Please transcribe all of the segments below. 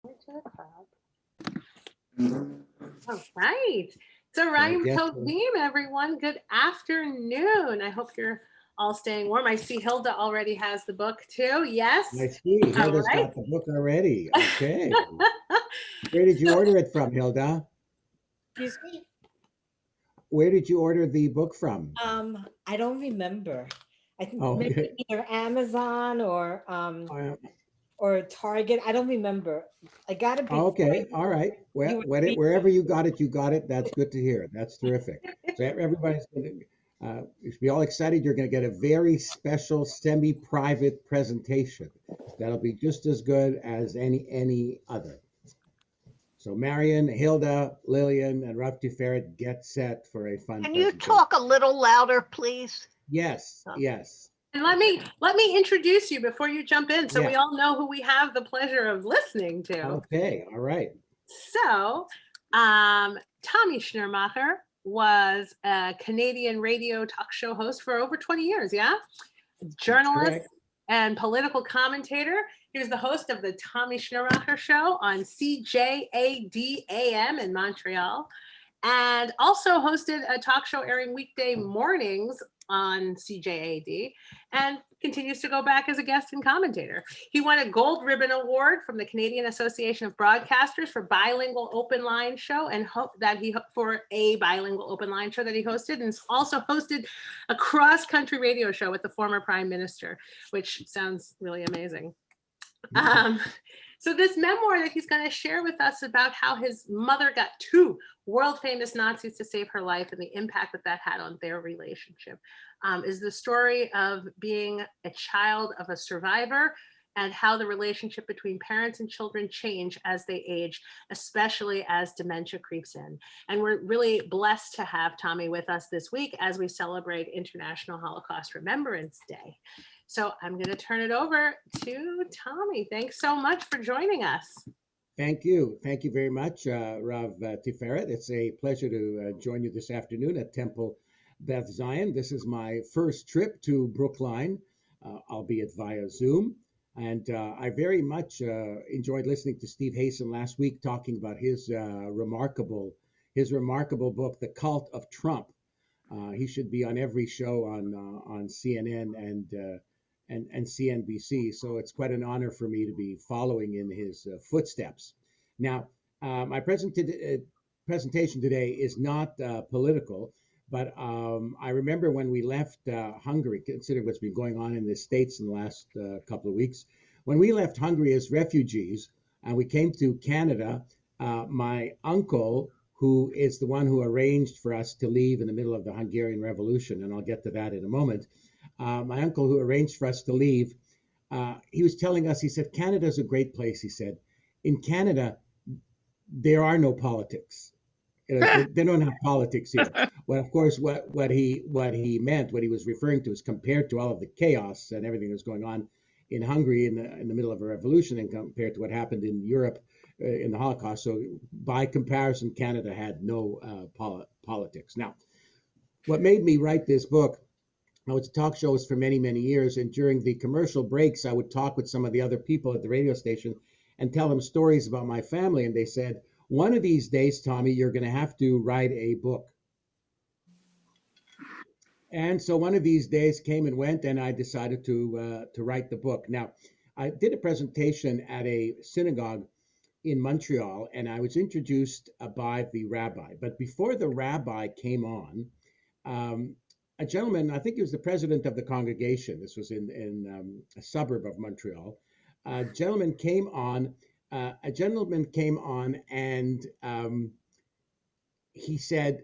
To the club. All right. So So I Ryan guess Tovim, everyone. Good afternoon. I hope you're all staying warm. I see Hilda already has the book too. I Yes. see All Hilda's right. got the book already. Okay. Where did you order it from, Hilda? Excuse me. Where did you order the book from? I don't remember. I think Oh, maybe good. either Amazon Uh, or Target. I don't remember. I got it before okay. All right. you were Wherever speaking. you got it, you got it. That's good to hear. That's terrific. So everybody's going to you should be all excited. You're going to get a very special semi-private presentation that'll be just as good as any other. So Marion, Hilda, Lillian, and Rav Tiferet get set for a fun Can you presentation. talk a little louder, please? Yes, Oh. yes, And let me introduce you before you jump in, so we yeah. all know who we have the pleasure of listening to. Okay, all right. So, Tommy Schnurmacher was a Canadian radio talk show host for over 20 years. Yeah, That's journalist correct. and political commentator. He was the host of the Tommy Schnurmacher Show on CJAD AM in Montreal, and also hosted a talk show airing weekday mornings on CJAD, and continues to go back as a guest and commentator. He won a Gold Ribbon Award from the Canadian Association of Broadcasters for bilingual open line show and for a bilingual open line show that he hosted, and also hosted a cross-country radio show with the former Prime Minister, which sounds really amazing. So this memoir that he's going to share with us about how his mother got two world famous Nazis to save her life and the impact that had on their relationship is the story of being a child of a survivor and how the relationship between parents and children change as they age, especially as dementia creeps in. And we're really blessed to have Tommy with us this week as we celebrate International Holocaust Remembrance Day. So I'm going to turn it over to Tommy. Thanks so much for joining us. Thank you. Thank you very much, Rav Tiferet. It's a pleasure to join you this afternoon at Temple Beth Zion. This is my first trip to Brookline, albeit via Zoom. And I very much enjoyed listening to Steve Hasen last week talking about his remarkable book, The Cult of Trump. He should be on every show on CNN and CNBC. So it's quite an honor for me to be following in his footsteps. Now, my presentation today is not political, but I remember when we left Hungary, considering what's been going on in the States in the last couple of weeks, when we left Hungary as refugees and we came to Canada, my uncle, who is the one who arranged for us to leave in the middle of the Hungarian Revolution, and I'll get to that in a moment, my uncle who arranged for us to leave, he was telling us, he said, Canada's a great place. He said, in Canada, there are no politics. They don't have politics here. Well, of course, what he meant, what he was referring to is compared to all of the chaos and everything that's going on in Hungary in the middle of a revolution and compared to what happened in Europe in the Holocaust. So by comparison, Canada had no politics. Now, what made me write this book, I was talk shows for many, many years. And during the commercial breaks, I would talk with some of the other people at the radio station and tell them stories about my family. And they said, one of these days, Tommy, you're going to have to write a book. And so one of these days came and went, and I decided to write the book. Now, I did a presentation at a synagogue in Montreal, and I was introduced by the rabbi. But before the rabbi came on, a gentleman, I think he was the president of the congregation. This was in a suburb of Montreal. A gentleman came on, and he said,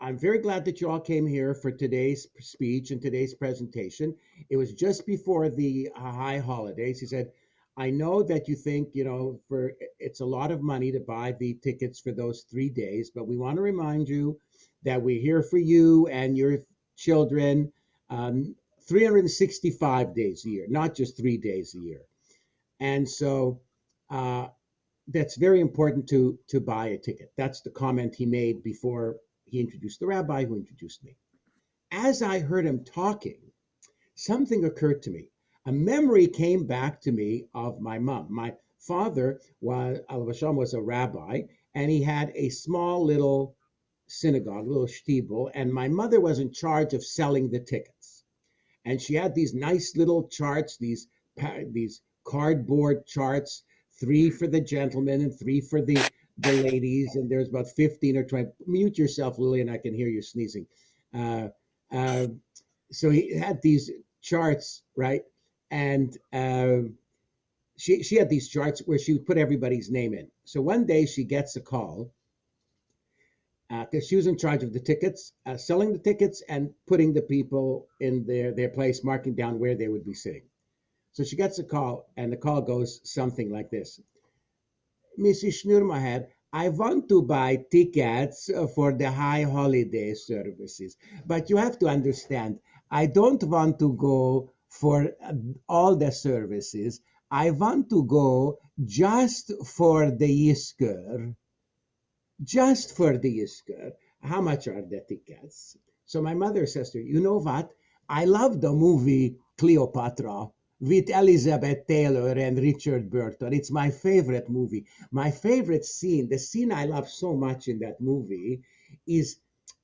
I'm very glad that you all came here for today's speech and today's presentation. It was just before the high holidays. He said, I know that you think, it's a lot of money to buy the tickets for those 3 days, but we want to remind you that we're here for you and your children 365 days a year, not just 3 days a year. And so that's very important to buy a ticket. That's the comment he made before he introduced the rabbi who introduced me. As I heard him talking, something occurred to me. A memory came back to me of my mom. father was, Alav Hashem, was a rabbi, and he had a small little synagogue, little shtibel, and my mother was in charge of selling the tickets. And she had these nice little charts, these cardboard charts, 3 for the gentlemen and 3 for the ladies, and there's about 15 or 20. Mute yourself, Lillian, I can hear you sneezing. Uh, uh, so he had these charts, right? And she had these charts where she would put everybody's name in. So one day she gets a call, because she was in charge of the tickets, selling the tickets and putting the people in their place, marking down where they would be sitting. So she gets a call, and the call goes something like this. Mrs. Schnurmacher, I want to buy tickets for the high holiday services, but you have to understand, I don't want to go for all the services. I want to go just for the Yisker. Just for the Yisker. How much are the tickets? So my mother says to her, you know what? I love the movie Cleopatra with Elizabeth Taylor and Richard Burton. It's my favorite movie. My favorite scene, the scene I love so much in that movie, is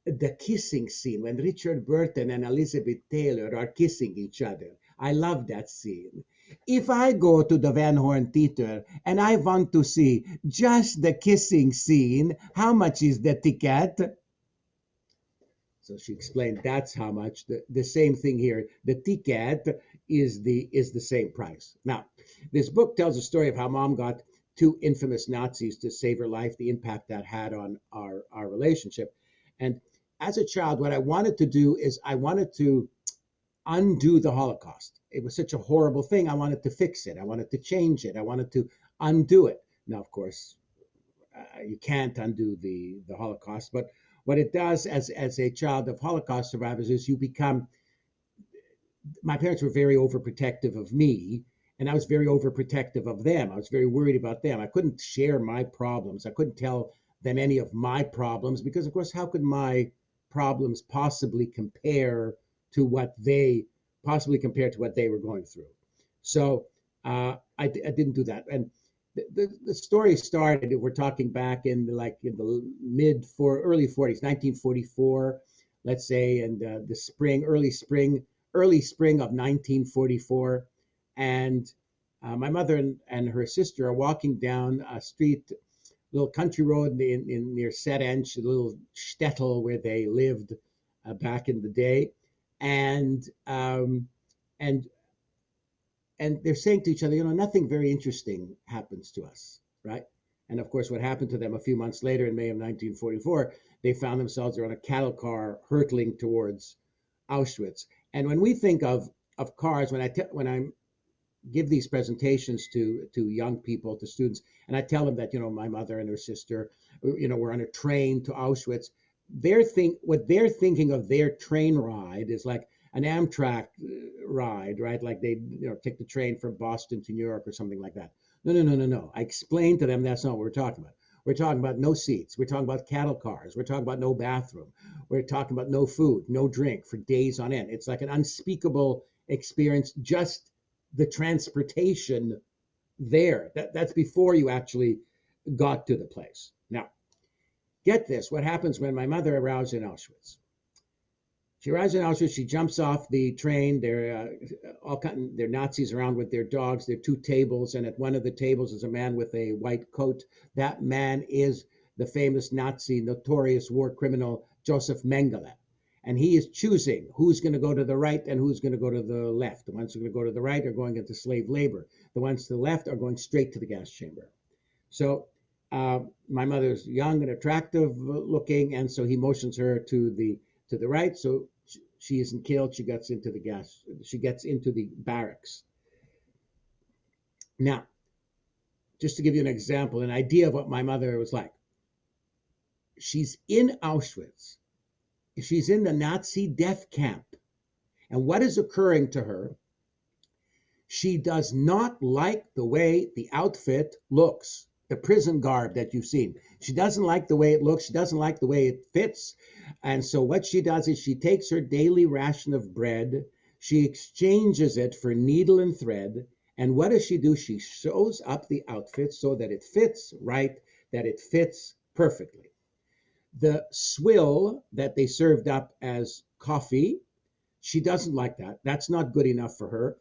the kissing scene when Richard Burton and Elizabeth Taylor are kissing each other. I love that scene. If I go to the Van Horn Theater and I want to see just the kissing scene, how much is the ticket? So she explained that's how much. The same thing here. The ticket is the same price. Now, this book tells a story of how Mom got 2 infamous Nazis to save her life, the impact that had on our relationship. And as a child, what I wanted to do is I wanted to undo the Holocaust. It was such a horrible thing. I wanted to fix it. I wanted to change it. I wanted to undo it. Now, of course, you can't undo the Holocaust, but what it does as a child of Holocaust survivors is you become, my parents were very overprotective of me, and I was very overprotective of them. I was very worried about them. I couldn't share my problems. I couldn't tell them any of my problems because, of course, how could my problems possibly compare to what they were going through? So I didn't do that. And the story started, we're talking back in the early 40s, 1944, let's say, and early spring of 1944. And my mother and her sister are walking down a street, little country road near Serench, a little shtetl where they lived back in the day. And they're saying to each other, nothing very interesting happens to us, right? And of course, what happened to them a few months later in May of 1944, they found themselves on a cattle car hurtling towards Auschwitz. And when we think of cars, when I give these presentations to young people, to students, and I tell them that, my mother and her sister, were on a train to Auschwitz, what they're thinking of their train ride is like an Amtrak ride, right? Like they take the train from Boston to New York or something like that. No. I explained to them that's not what we're talking about. We're talking about no seats. We're talking about cattle cars. We're talking about no bathroom. We're talking about no food, no drink for days on end. It's like an unspeakable experience, just the transportation there. That's before you actually got to the place. Now, get this, what happens when my mother arrives in Auschwitz? She arrives in Auschwitz, she jumps off the train. They're Nazis around with their dogs. There are 2 tables, and at one of the tables is a man with a white coat. That man is the famous Nazi, notorious war criminal, Joseph Mengele. And he is choosing who's going to go to the right and who's going to go to the left. The ones who are going to go to the right are going into slave labor. The ones to the left are going straight to the gas chamber. So my mother's young and attractive looking, and so he motions her to the right. So she isn't killed. She gets into the barracks. Now, just to give you an example, an idea of what my mother was like. She's in Auschwitz. She's in the Nazi death camp. And what is occurring to her? She does not like the way the outfit looks, the prison garb that you've seen. She doesn't like the way it looks. She doesn't like the way it fits. And so what she does is she takes her daily ration of bread, she exchanges it for needle and thread, And what does she do? She sews up the outfit so that it fits right, that it fits perfectly. The swill that they served up as coffee, she doesn't like that. That's not good enough for her.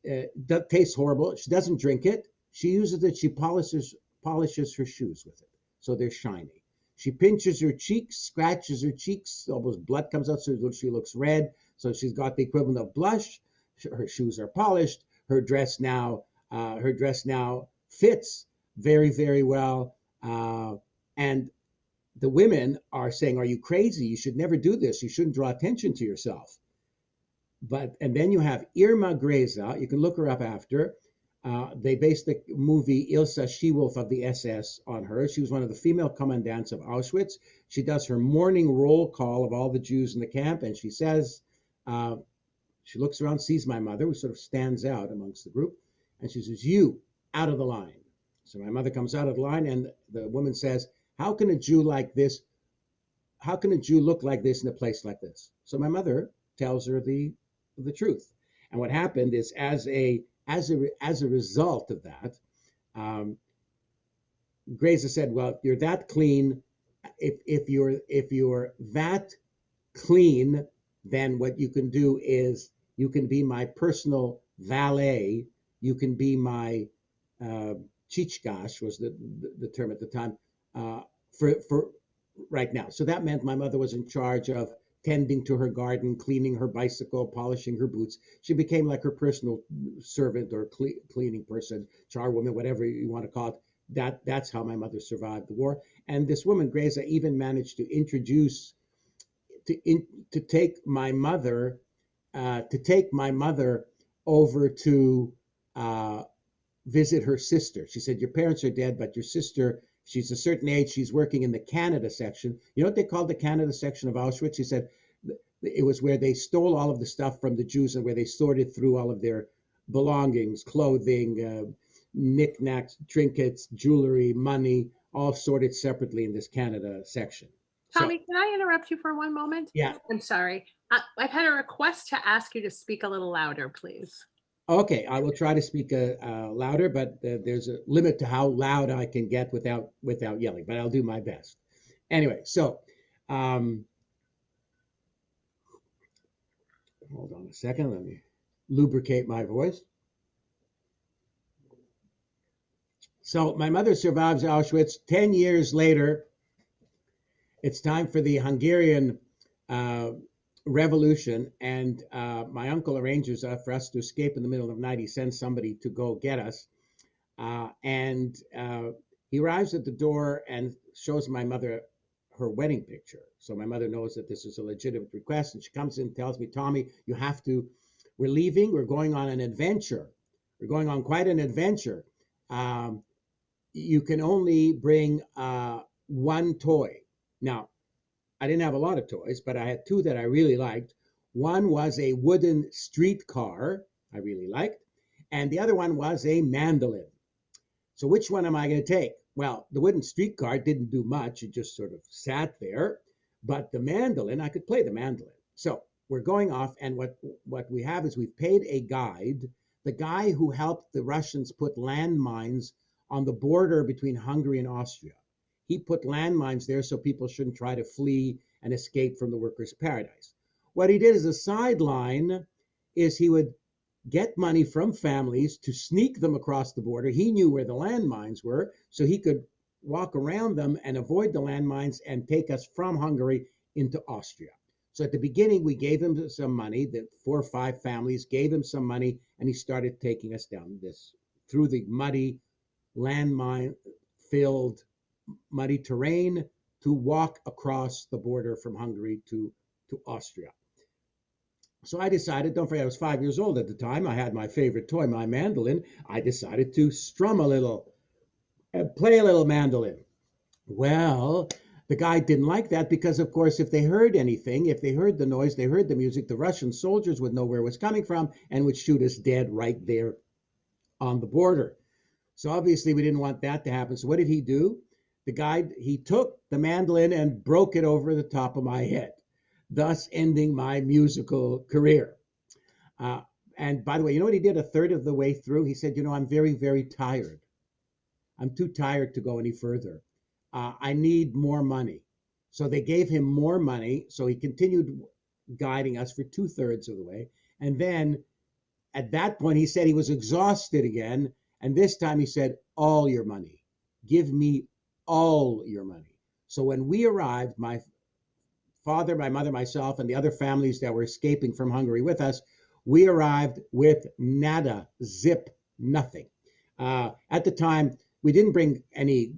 That tastes horrible. She doesn't drink it. She uses it. She polishes her shoes with it, so they're shiny. She pinches her cheeks, scratches her cheeks. Almost blood comes out, so she looks red. So she's got the equivalent of blush. Her shoes are polished. Her dress now fits very, very well. And the women are saying, "Are you crazy? You should never do this. You shouldn't draw attention to yourself." And then you have Irma Greza. You can look her up after. They based the movie Ilsa She-Wolf of the SS on her. She was one of the female commandants of Auschwitz. She does her morning roll call of all the Jews in the camp, and she says, she looks around, sees my mother, who sort of stands out amongst the group, and she says, "You, out of the line." So my mother comes out of the line, and the woman says, how can a Jew like this, how can a Jew look like this in a place like this? So my mother tells her the truth. And what happened is, as a result of that, Greza said, "Well, you're that clean. If you're that clean, then what you can do is you can be my personal valet. You can be my chichkash," was the term at the time, for right now. So that meant my mother was in charge of tending to her garden, cleaning her bicycle, polishing her boots. She became like her personal servant or cleaning person, charwoman, whatever you want to call it. That's how my mother survived the war. And this woman, Greza, even managed to introduce, to take my mother over to visit her sister. She said, "Your parents are dead, but your sister, she's a certain age. She's working in the Canada section." You know what they called the Canada section of Auschwitz? She said it was where they stole all of the stuff from the Jews and where they sorted through all of their belongings, clothing, knickknacks, trinkets, jewelry, money, all sorted separately in this Canada section. Tommy, can I interrupt you for one moment? Yeah. I'm sorry. I've had a request to ask you to speak a little louder, please. Okay, I will try to speak louder, but there's a limit to how loud I can get without yelling, but I'll do my best. Anyway, so hold on a second. Let me lubricate my voice. So my mother survives Auschwitz. 10 years later, it's time for the Hungarian revolution, and my uncle arranges for us to escape in the middle of the night. He sends somebody to go get us, and he arrives at the door and shows my mother her wedding picture. So my mother knows that this is a legitimate request, and she comes in and tells me, "Tommy, you have to, we're leaving, we're going on an adventure. We're going on quite an adventure. You can only bring one toy." Now, I didn't have a lot of toys, but I had two that I really liked. One was a wooden streetcar I really liked, and the other one was a mandolin. So which one am I going to take? Well, the wooden streetcar didn't do much. It just sort of sat there. But the mandolin, I could play the mandolin. So we're going off, and what we have is we've paid a guide, the guy who helped the Russians put landmines on the border between Hungary and Austria. He put landmines there so people shouldn't try to flee and escape from the workers' paradise. What he did as a sideline is he would get money from families to sneak them across the border. He knew where the landmines were, so he could walk around them and avoid the landmines and take us from Hungary into Austria. So at the beginning, we gave him some money. The 4 or 5 families gave him some money, and he started taking us down this through the muddy, landmine-filled, muddy terrain to walk across the border from Hungary to Austria. So I decided, don't forget, I was 5 years old at the time. I had my favorite toy, my mandolin. I decided to strum a little and play a little mandolin. Well, the guy didn't like that because, of course, if they heard anything, if they heard the noise, they heard the music, the Russian soldiers would know where it was coming from and would shoot us dead right there on the border. So obviously we didn't want that to happen. So what did he do? The guy, he took the mandolin and broke it over the top of my head, thus ending my musical career. And by the way, you know what he did a third of the way through? He said, I'm very, very tired. I'm too tired to go any further. I need more money. So they gave him more money. So he continued guiding us for 2/3 of the way. And then at that point, he said he was exhausted again. And this time he said, all your money. Give me all your money. So when we arrived, my father, my mother, myself, and the other families that were escaping from Hungary with us, we arrived with nada, zip, nothing. At the time, we didn't bring any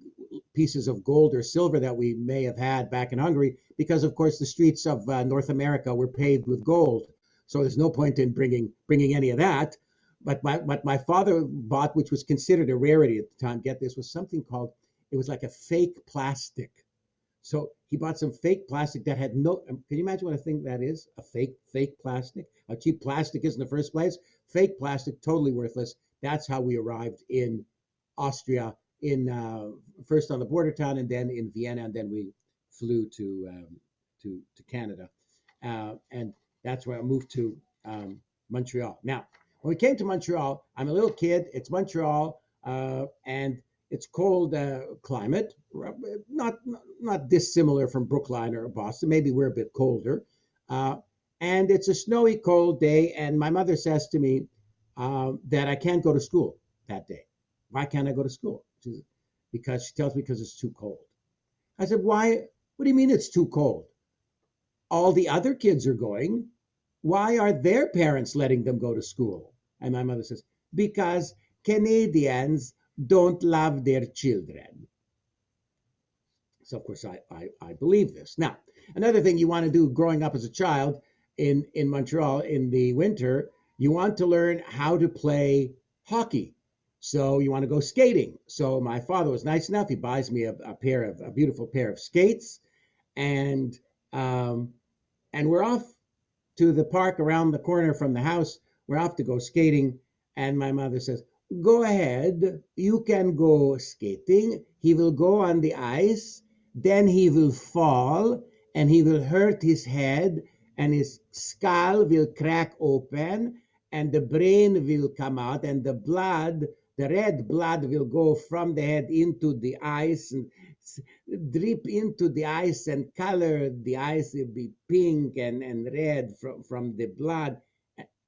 pieces of gold or silver that we may have had back in Hungary because, of course, the streets of North America were paved with gold. So there's no point in bringing any of that. But what my father bought, which was considered a rarity at the time, get this, was something called, it was like a fake plastic. So he bought some fake plastic that had no, can you imagine what a thing that is? A fake plastic? How cheap plastic is in the first place? Fake plastic, totally worthless. That's how we arrived in Austria, first on the border town and then in Vienna, and then we flew to Canada. And that's where I moved to Montreal. Now, when we came to Montreal, I'm a little kid, it's Montreal, and it's cold climate, not dissimilar from Brookline or Boston. Maybe we're a bit colder. And it's a snowy, cold day. And my mother says to me that I can't go to school that day. Why can't I go to school? Because she tells me because it's too cold. I said, why? What do you mean it's too cold? All the other kids are going. Why are their parents letting them go to school? And my mother says, because Canadians don't love their children. So, of course, I believe this. Now, another thing you want to do growing up as a child in Montreal in the winter, you want to learn how to play hockey. So you want to go skating. So my father was nice enough. He buys me a beautiful pair of skates, and we're off to the park around the corner from the house. We're off to go skating. And my mother says, go ahead, you can go skating. He will go on the ice, then he will fall, and he will hurt his head, and his skull will crack open, and the brain will come out, and the red blood will go from the head into the ice and drip into the ice and color the ice will be pink and red from the blood.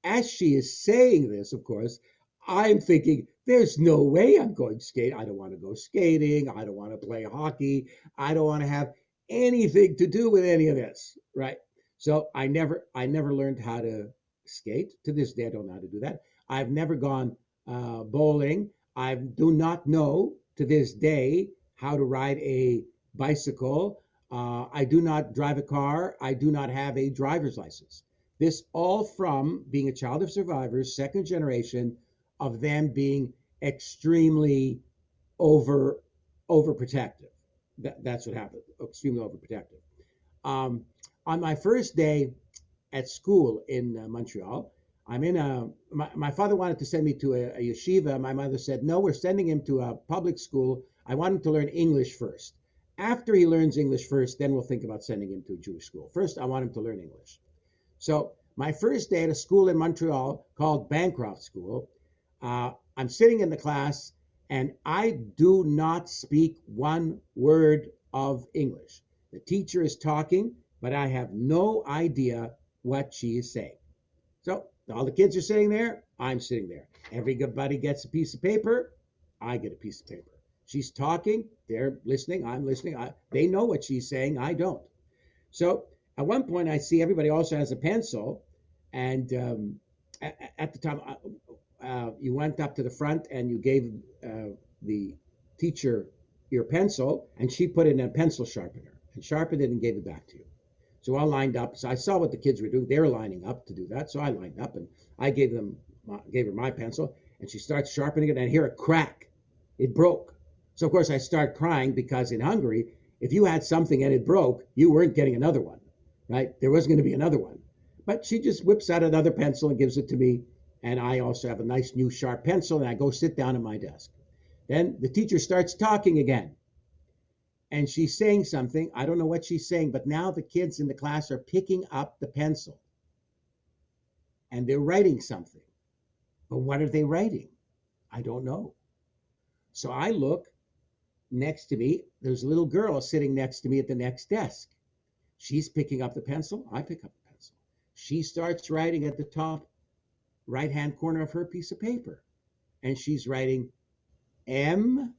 As she is saying this, of course, I'm thinking, there's no way I'm going to skate. I don't want to go skating. I don't want to play hockey. I don't want to have anything to do with any of this, right? So I never learned how to skate. To this day, I don't know how to do that. I've never gone bowling. I do not know to this day how to ride a bicycle. I do not drive a car. I do not have a driver's license. This all from being a child of survivors, second generation, of them being extremely overprotective. That's what happened, extremely overprotective. On my first day at school in Montreal, my father wanted to send me to a yeshiva. My mother said, no, we're sending him to a public school. I want him to learn English first. After he learns English first, then we'll think about sending him to a Jewish school. First, I want him to learn English. So my first day at a school in Montreal called Bancroft School, I'm sitting in the class and I do not speak one word of English. The teacher is talking, but I have no idea what she is saying. So all the kids are sitting there, I'm sitting there. Everybody gets a piece of paper, I get a piece of paper. She's talking, they're listening, I'm listening. They know what she's saying, I don't. So at one point I see everybody also has a pencil, and at the time you went up to the front and you gave the teacher your pencil, and she put it in a pencil sharpener and sharpened it and gave it back to you. So I lined up. So I saw what the kids were doing. They were lining up to do that. So I lined up and I gave her my pencil, and she starts sharpening it, and I hear a crack. It broke. So of course I start crying, because in Hungary, if you had something and it broke, you weren't getting another one, right? There wasn't going to be another one. But she just whips out another pencil and gives it to me. And I also have a nice new sharp pencil, and I go sit down at my desk. Then the teacher starts talking again. And she's saying something. I don't know what she's saying, but now the kids in the class are picking up the pencil. And they're writing something. But what are they writing? I don't know. So I look next to me. There's a little girl sitting next to me at the next desk. She's picking up the pencil. I pick up the pencil. She starts writing at the top right-hand corner of her piece of paper. And she's writing M-A-R-I-E.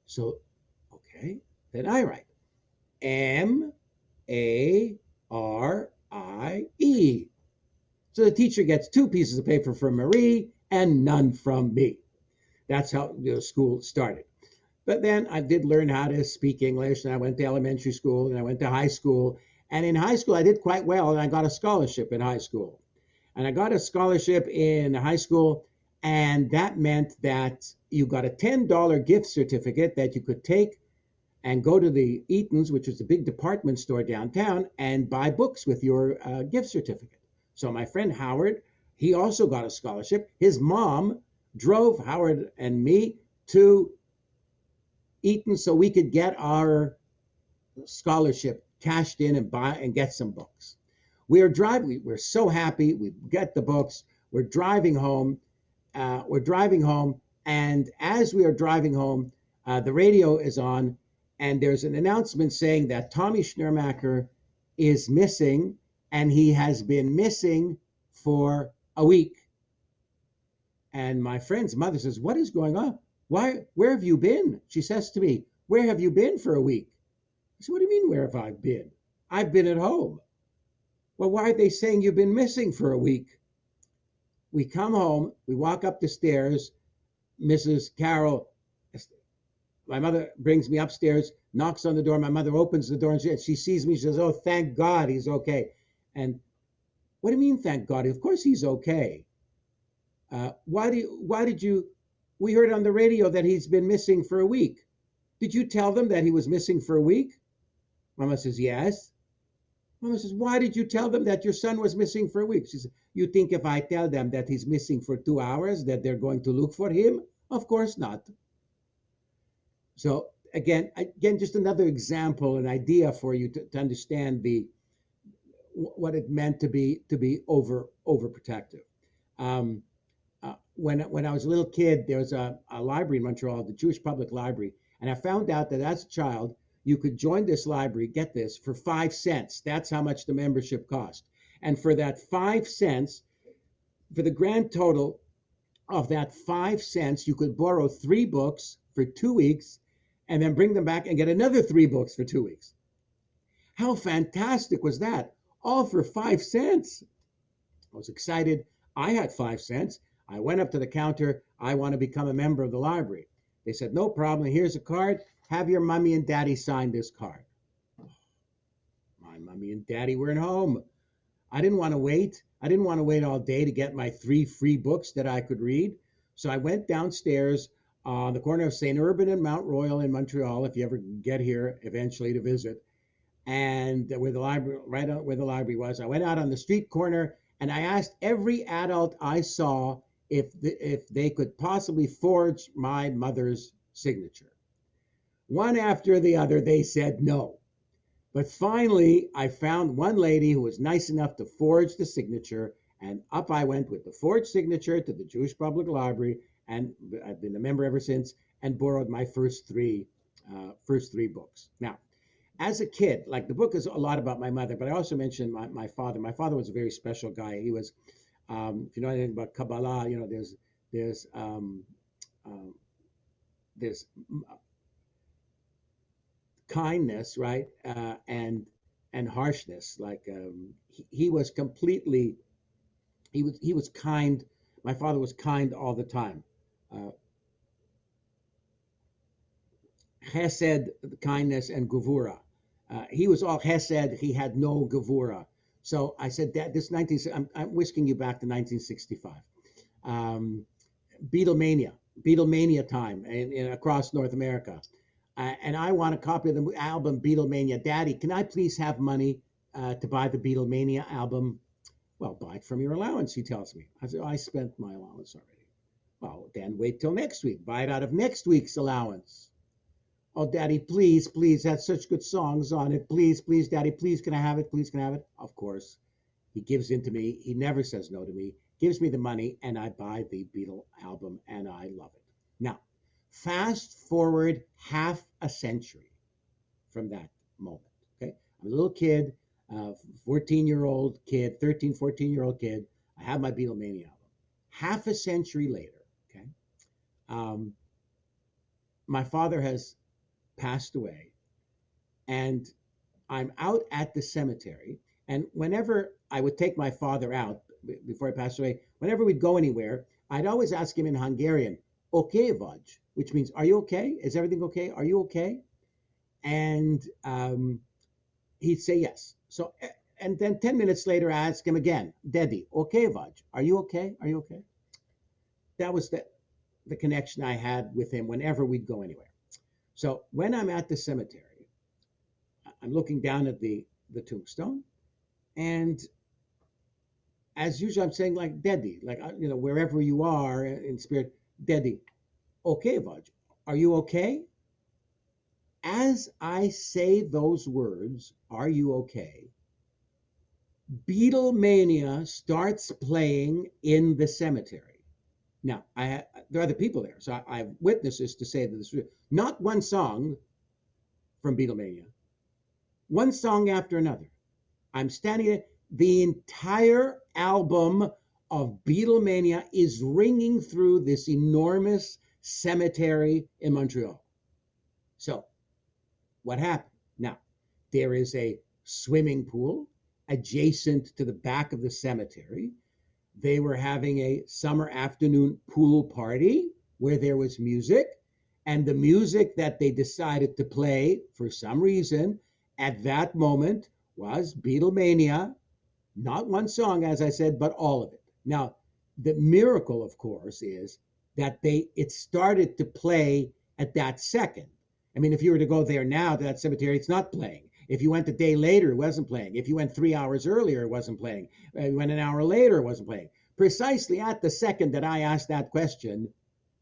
So, okay, then I write M-A-R-I-E. So the teacher gets 2 pieces of paper from Marie and none from me. That's how school started. But then I did learn how to speak English, and I went to elementary school, and I went to high school. And in high school, I did quite well, and I got a scholarship in high school. And I got a scholarship in high school, and that meant that you got a $10 gift certificate that you could take and go to the Eaton's, which was a big department store downtown, and buy books with your gift certificate. So my friend Howard, he also got a scholarship. His mom drove Howard and me to Eaton so we could get our scholarship cashed in and buy and get some books. We are driving. We're so happy. We get the books. We're driving home. And as we are driving home, the radio is on, and there's an announcement saying that Tommy Schnurmacher is missing, and he has been missing for a week. And my friend's mother says, "What is going on? Where have you been?" She says to me, "Where have you been for a week?" I said, "What do you mean, where have I been? I've been at home." "Well, why are they saying you've been missing for a week?" We come home, we walk up the stairs. Mrs. Carroll, my mother, brings me upstairs, knocks on the door. My mother opens the door, and she sees me. She says, "Oh, thank God he's okay." And what do you mean, thank God? Of course he's okay. We heard on the radio that he's been missing for a week. Did you tell them that he was missing for a week? Mama says, yes. Mama says, why did you tell them that your son was missing for a week? She says, you think if I tell them that he's missing for 2 hours, that they're going to look for him? Of course not. So again, just another example, an idea for you to understand what it meant to be overprotective. When I was a little kid, there was a library in Montreal, the Jewish Public Library, and I found out that as a child, you could join this library, get this, for 5 cents. That's how much the membership cost. And for that 5 cents, for the grand total of that 5 cents, you could borrow 3 books for 2 weeks and then bring them back and get another 3 books for 2 weeks. How fantastic was that? All for 5 cents. I was excited. I had 5 cents. I went up to the counter. I want to become a member of the library. They said, no problem. Here's a card. Have your mommy and daddy sign this card. My mommy and daddy weren't home. I didn't want to wait. I didn't want to wait all day to get my 3 free books that I could read. So I went downstairs on the corner of St. Urban and Mount Royal in Montreal, if you ever get here eventually to visit, and where the library, right out where the library was. I went out on the street corner and I asked every adult I saw if they could possibly forge my mother's signature. One after the other, they said no. But finally, I found one lady who was nice enough to forge the signature, and up I went with the forged signature to the Jewish Public Library, and I've been a member ever since, and borrowed my first three books. Now, as a kid, like the book is a lot about my mother, but I also mentioned my father. My father was a very special guy. He was, if you know anything about Kabbalah, you know, there's kindness, right, and harshness. Like he was completely, he was kind. My father was kind all the time. Chesed, kindness, and gevura. He was all chesed. He had no gevura. So I said, Dad, I'm whisking you back to 1965. Beatlemania time in across North America. And I want a copy of the album Beatlemania. Daddy, can I please have money to buy the Beatlemania album? Well, buy it from your allowance, he tells me. I said, I spent my allowance already. Well, then wait till next week. Buy it out of next week's allowance. Oh, Daddy, please, please, that's such good songs on it. Please, please, Daddy, please, can I have it? Please, can I have it? Of course. He gives in to me. He never says no to me, gives me the money, and I buy the Beatle album, and I love it. Now, fast forward half a century from that moment, okay? I'm a little kid, 14-year-old kid, 13, 14-year-old kid. I have my Beatlemania album. Half a century later, okay, my father has passed away, and I'm out at the cemetery. And whenever I would take my father out before he passed away, whenever we'd go anywhere, I'd always ask him in Hungarian, "Okay, Vaj," which means, "Are you okay? Is everything okay? Are you okay?" And he'd say yes. So, and then 10 minutes later, I asked him again, "Daddy, okay, Vaj, are you okay? Are you okay?" That was the connection I had with him whenever we'd go anywhere. So when I'm at the cemetery, I'm looking down at the tombstone, and as usual, I'm saying like, "Daddy," like, wherever you are in spirit, "Daddy, okay, Vaj, are you okay?" As I say those words, "Are you okay?" Beatlemania starts playing in the cemetery. Now, there are other people there, so I have witnesses to say that this is not one song from Beatlemania, one song after another. I'm standing there. The entire album of Beatlemania is ringing through this enormous cemetery in Montreal. So, what happened? Now, there is a swimming pool adjacent to the back of the cemetery. They were having a summer afternoon pool party where there was music, and the music that they decided to play for some reason at that moment was Beatlemania. Not one song, as I said, but all of it. Now, the miracle, of course, is that it started to play at that second. I mean, if you were to go there now to that cemetery, it's not playing. If you went a day later, it wasn't playing. If you went 3 hours earlier, it wasn't playing. If you went an hour later, it wasn't playing. Precisely at the second that I asked that question,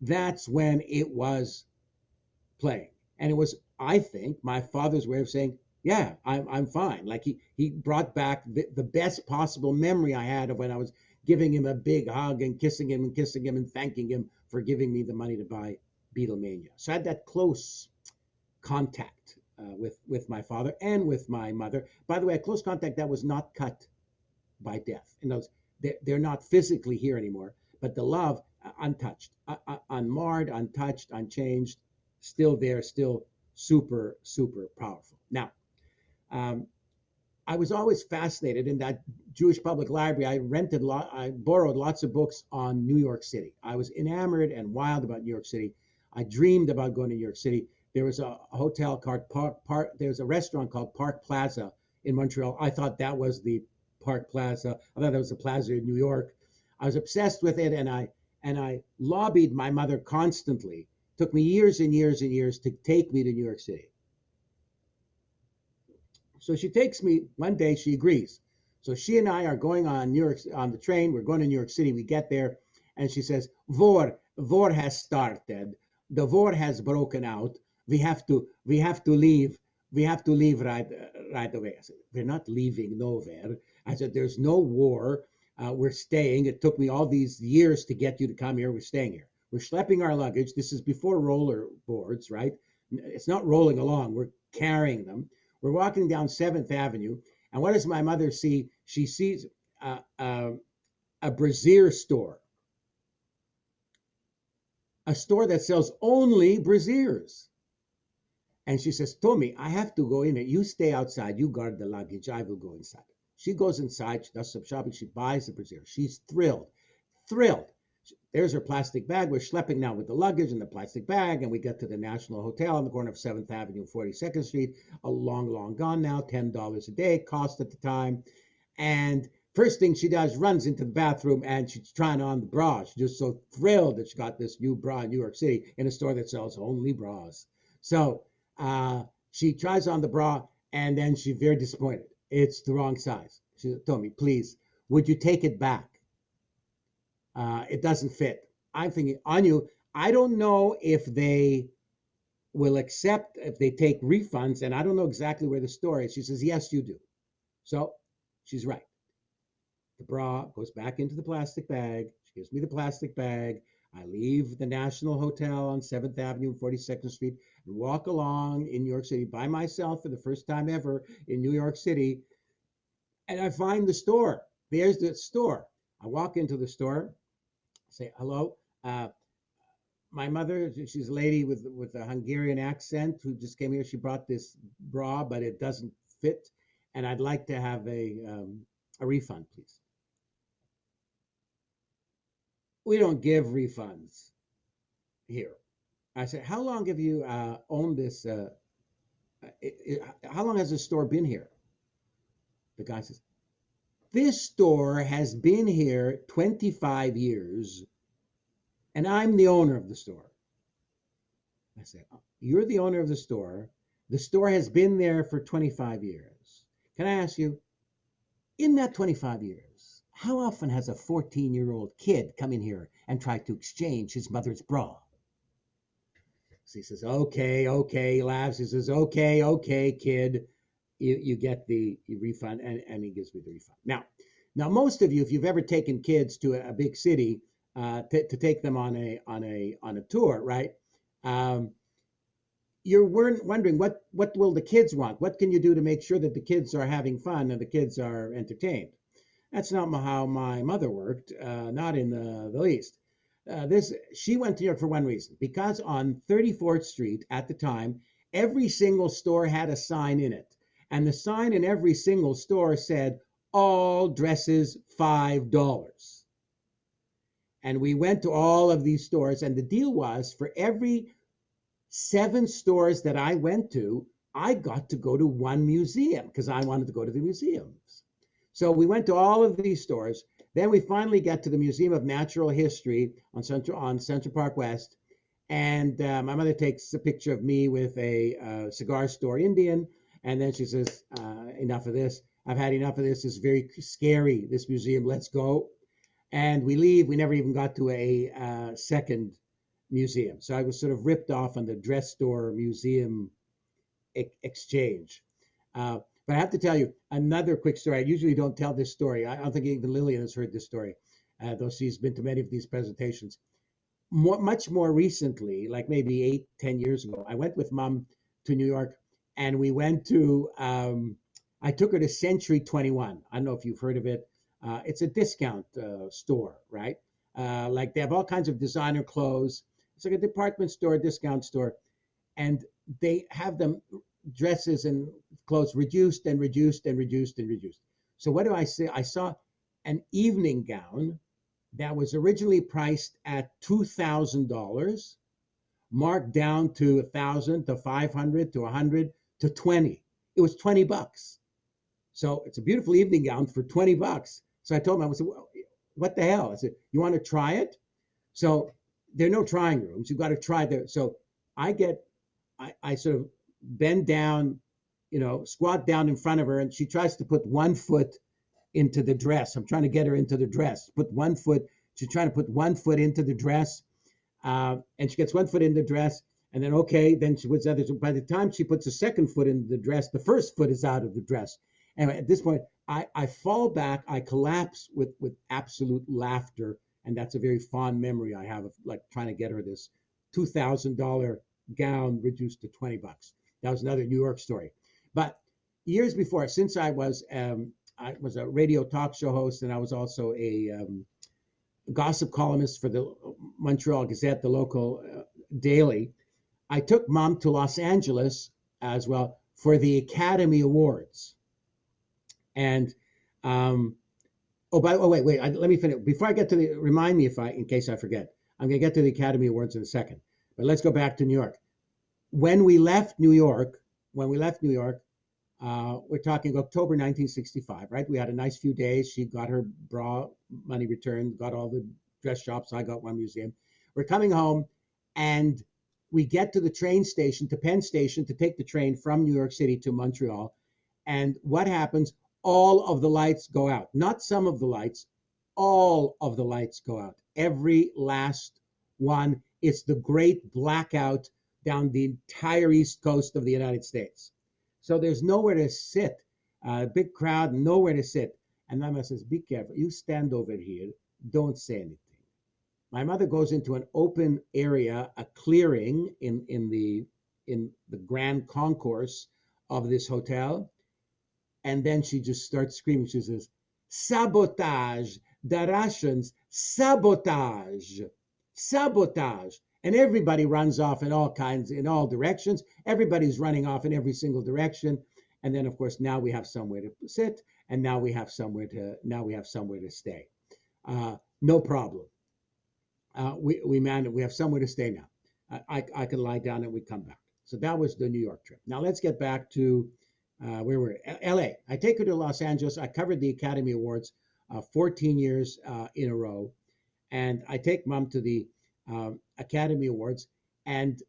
that's when it was playing. And it was, I think, my father's way of saying, "Yeah, I'm fine." Like he brought back the best possible memory I had of when I was giving him a big hug and kissing him and thanking him for giving me the money to buy Beatlemania. So I had that close contact with my father and with my mother. By the way, a close contact that was not cut by death. In those, they're not physically here anymore, but the love, untouched, unmarred, untouched, unchanged, still there, still super, super powerful. Now, I was always fascinated in that Jewish public library. I borrowed lots of books on New York City. I was enamored and wild about New York City. I dreamed about going to New York City. There was a hotel called there was a restaurant called Park Plaza in Montreal. I thought that was the Park Plaza. I thought that was the Plaza in New York. I was obsessed with it, and I lobbied my mother constantly. It took me years and years and years to take me to New York City. So she takes me one day. She agrees. So she and I are going on the train. We're going to New York City. We get there, and she says, "War has started. The war has broken out. We have to leave. We have to leave right away." I said, "We're not leaving nowhere." I said, "There's no war. We're staying. It took me all these years to get you to come here. We're staying here. We're schlepping our luggage." This is before roller boards, right? It's not rolling along. We're carrying them. We're walking down 7th Avenue, and what does my mother see? She sees a brassiere store, a store that sells only brassieres. And she says, "Tommy, I have to go in there. You stay outside. You guard the luggage. I will go inside." She goes inside. She does some shopping. She buys the brassiere. She's thrilled. There's her plastic bag. We're schlepping now with the luggage and the plastic bag, and we get to the National Hotel on the corner of 7th Avenue and 42nd Street. A long gone now, $10 a day cost at the time. And first thing she does, runs into the bathroom, and she's trying on the bra. She's just so thrilled that she got this new bra in New York City in a store that sells only bras. So she tries on the bra, and then she's very disappointed. It's the wrong size. She said, "Tommy, please, would you take it back? It doesn't fit." I'm thinking, Anu, I don't know if they will accept if they take refunds, and I don't know exactly where the store is. She says, yes, you do. So she's right. The bra goes back into the plastic bag. She gives me the plastic bag. I leave the National Hotel on 7th Avenue and 42nd Street and walk along in New York City by myself for the first time ever in New York City. And I find the store. There's the store. I walk into the store, say, hello. My mother, she's a lady with a Hungarian accent who just came here. She brought this bra, but it doesn't fit. And I'd like to have a refund, please. We don't give refunds here. I said, how long have you owned this? How long has the store been here? The guy says, this store has been here 25 years, and I'm the owner of the store. I said, oh, you're the owner of the store. The store has been there for 25 years. Can I ask you, in that 25 years, how often has a 14-year-old kid come in here and tried to exchange his mother's bra? So he says, okay, he laughs. He says, okay, kid, you get the refund, and he gives me the refund. Now, most of you, if you've ever taken kids to a big city to take them on a tour, right? You're wondering what will the kids want? What can you do to make sure that the kids are having fun and the kids are entertained? That's not how my mother worked, not in the least. She went to New York for one reason, because on 34th Street at the time, every single store had a sign in it. And the sign in every single store said, all dresses $5. And we went to all of these stores, and the deal was for every 7 stores that I went to, I got to go to one museum because I wanted to go to the museums. So we went to all of these stores. Then we finally get to the Museum of Natural History on Central Park West. And my mother takes a picture of me with a cigar store Indian. And then she says, enough of this. I've had enough of this. It's very scary, this museum. Let's go. And we leave. We never even got to a second museum. So I was sort of ripped off on the dress store museum exchange. But I have to tell you another quick story. I usually don't tell this story. I don't think even Lillian has heard this story, though she's been to many of these presentations. Much more recently, like maybe 8-10 years ago, I went with Mom to New York, and we went to, I took her to Century 21. I don't know if you've heard of it. It's a discount store, right? Like they have all kinds of designer clothes. It's like a department store, discount store. And they have them dresses and clothes reduced and reduced and reduced and reduced. So what do I say? I saw an evening gown that was originally priced at $2,000, marked down to $1,000 to $500 to $100 to $20. It was $20. So it's a beautiful evening gown for $20. So I told him, I said, well, what the hell? I said, you want to try it? So there are no trying rooms. You've got to try there. So I sort of bend down, squat down in front of her, and she tries to put one foot into the dress. I'm trying to get her into the dress. She's trying to put one foot into the dress, and she gets one foot in the dress, and then then she puts the other. So by the time she puts the second foot in the dress, the first foot is out of the dress. And at this point, I fall back, I collapse with absolute laughter, and that's a very fond memory I have of like trying to get her this $2,000 gown reduced to $20. That was another New York story. But years before, since I was a radio talk show host, and I was also a gossip columnist for the Montreal Gazette, the local daily, I took Mom to Los Angeles as well for the Academy Awards. And wait, let me finish. Before I get to remind me in case I forget. I'm going to get to the Academy Awards in a second. But let's go back to New York. When we left New York, we're talking October 1965, right? We had a nice few days. She got her bra money returned, got all the dress shops. I got one museum. We're coming home, and we get to the train station, to Penn Station, to take the train from New York City to Montreal. And what happens? All of the lights go out. Not some of the lights, all of the lights go out. Every last one. It's the great blackout down the entire East Coast of the United States. So there's nowhere to sit, big crowd, nowhere to sit. And my mother says, be careful. You stand over here. Don't say anything. My mother goes into an open area, a clearing in the grand concourse of this hotel. And then she just starts screaming. She says, sabotage, the Russians, sabotage, sabotage. And everybody runs off in all directions. Everybody's running off in every single direction. And then, of course, now we have somewhere to sit, and now we have somewhere to stay. No problem. We have somewhere to stay now. I can lie down and we come back. So that was the New York trip. Now let's get back to where were we? LA. I take her to Los Angeles. I covered the Academy Awards 14 years in a row. And I take Mom to the Academy Awards. And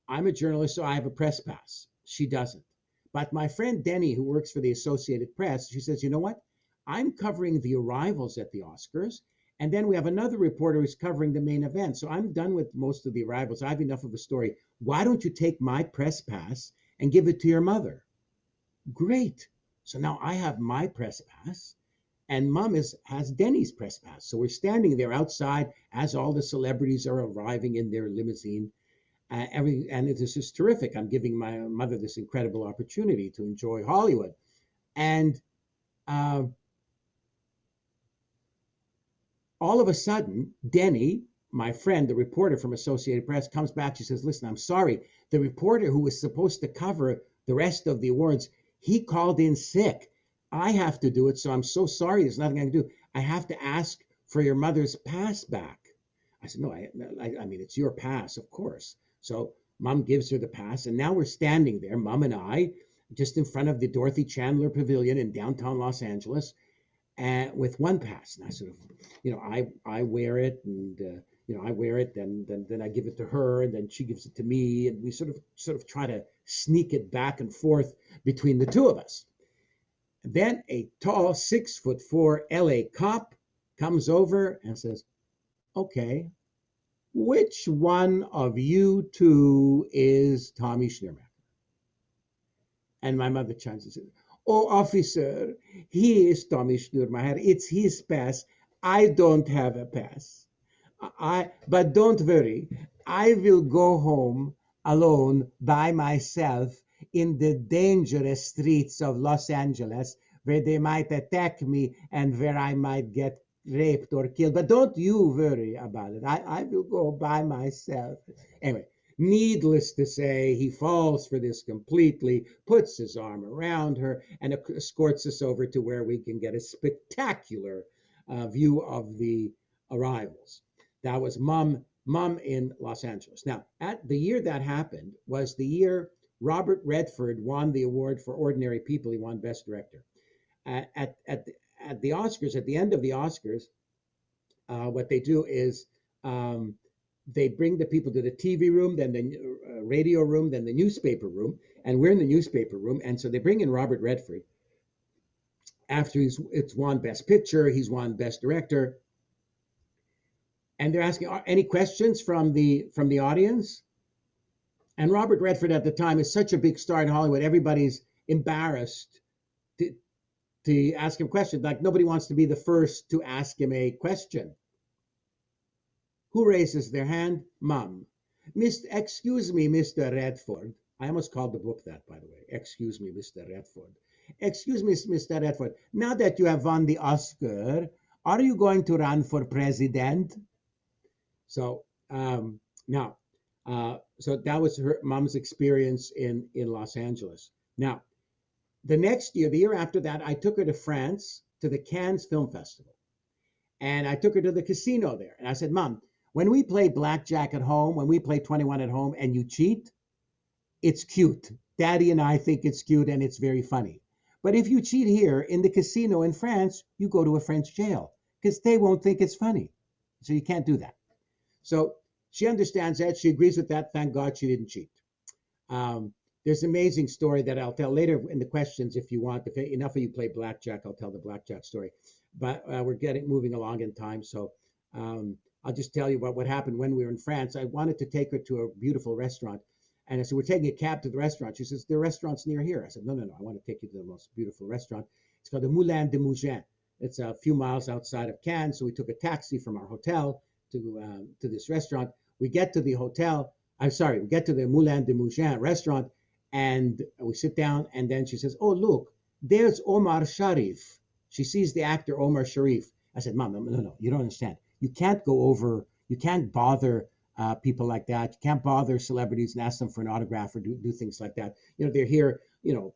I'm a journalist, so I have a press pass. She doesn't. But my friend Denny, who works for the Associated Press, she says, you know what? I'm covering the arrivals at the Oscars. And then we have another reporter who's covering the main event. So I'm done with most of the arrivals. I have enough of a story. Why don't you take my press pass and give it to your mother? Great. So now I have my press pass, and Mom has Denny's press pass. So we're standing there outside as all the celebrities are arriving in their limousine. And this is terrific. I'm giving my mother this incredible opportunity to enjoy Hollywood. And all of a sudden, Denny, my friend, the reporter from Associated Press, comes back. She says, listen, I'm sorry. The reporter who was supposed to cover the rest of the awards, he called in sick. I have to do it, so I'm so sorry. There's nothing I can do. I have to ask for your mother's pass back. I said, no, I mean, it's your pass, of course. So Mom gives her the pass, and now we're standing there, Mom and I, just in front of the Dorothy Chandler Pavilion in downtown Los Angeles, with one pass. And I sort of, I wear it, and I wear it, and then I give it to her, and then she gives it to me, and we sort of try to sneak it back and forth between the two of us. Then a tall 6'4" LA cop comes over and says, okay, which one of you two is Tommy Schnurmacher? And my mother chimes and says, oh, officer, he is Tommy Schnurmacher. It's his pass. I don't have a pass. But don't worry. I will go home alone by myself in the dangerous streets of Los Angeles, where they might attack me and where I might get raped or killed. But don't you worry about it. I will go by myself. Anyway, needless to say, he falls for this completely, puts his arm around her, and escorts us over to where we can get a spectacular view of the arrivals. That was Mom in Los Angeles. Now, at the year that happened was the year Robert Redford won the award for Ordinary People. He won Best Director. At the Oscars, at the end of the Oscars, what they do is they bring the people to the TV room, then the radio room, then the newspaper room, and we're in the newspaper room. And so they bring in Robert Redford after it's won Best Picture, he's won Best Director, and they're asking any questions from the audience. And Robert Redford at the time is such a big star in Hollywood, everybody's embarrassed to ask him questions. Like nobody wants to be the first to ask him a question. Who raises their hand? Mom. Excuse me, Mr. Redford. I almost called the book that, by the way. Excuse me, Mr. Redford. Excuse me, Mr. Redford. Now that you have won the Oscar, are you going to run for president? So so that was her Mom's experience in Los Angeles. Now, the next year, the year after that, I took her to France to the Cannes Film Festival. And I took her to the casino there. And I said, Mom, when we play blackjack at home, when we play 21 at home and you cheat, it's cute. Daddy and I think it's cute and it's very funny. But if you cheat here in the casino in France, you go to a French jail because they won't think it's funny. So you can't do that. So she understands that. She agrees with that. Thank God she didn't cheat. There's an amazing story that I'll tell later in the questions if you want. If enough of you play blackjack, I'll tell the blackjack story. But we're moving along in time. So I'll just tell you what happened when we were in France. I wanted to take her to a beautiful restaurant. And I said, we're taking a cab to the restaurant. She says, there are restaurants near here. I said, no, I want to take you to the most beautiful restaurant. It's called the Moulin de Mougins. It's a few miles outside of Cannes. So we took a taxi from our hotel to this restaurant. We get to the hotel. We get to the Moulin de Mougins restaurant, and we sit down. And then she says, oh, look, there's Omar Sharif. She sees the actor Omar Sharif. I said, Mom, no, you don't understand. You can't bother people like that. You can't bother celebrities and ask them for an autograph or do things like that. They're here,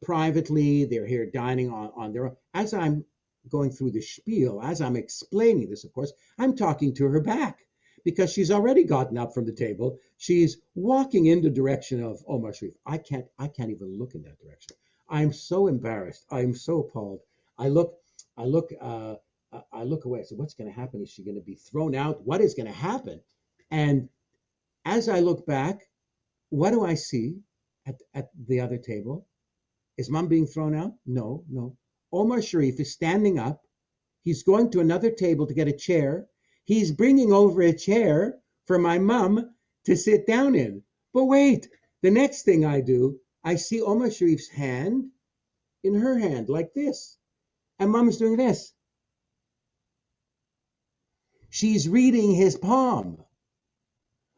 privately. They're here dining on their own. As I'm going through the spiel, as I'm explaining this, of course, I'm talking to her back because she's already gotten up from the table. She's walking in the direction of Omar Sharif. I can't even look in that direction. I'm so embarrassed. I'm so appalled. I look away. I said, what's going to happen? Is she going to be thrown out? What is going to happen? And as I look back, what do I see at the other table? Is Mom being thrown out? No. Omar Sharif is standing up. He's going to another table to get a chair. He's bringing over a chair for my mom to sit down in. But wait, the next thing I do, I see Omar Sharif's hand in her hand like this. And Mom is doing this. She's reading his palm,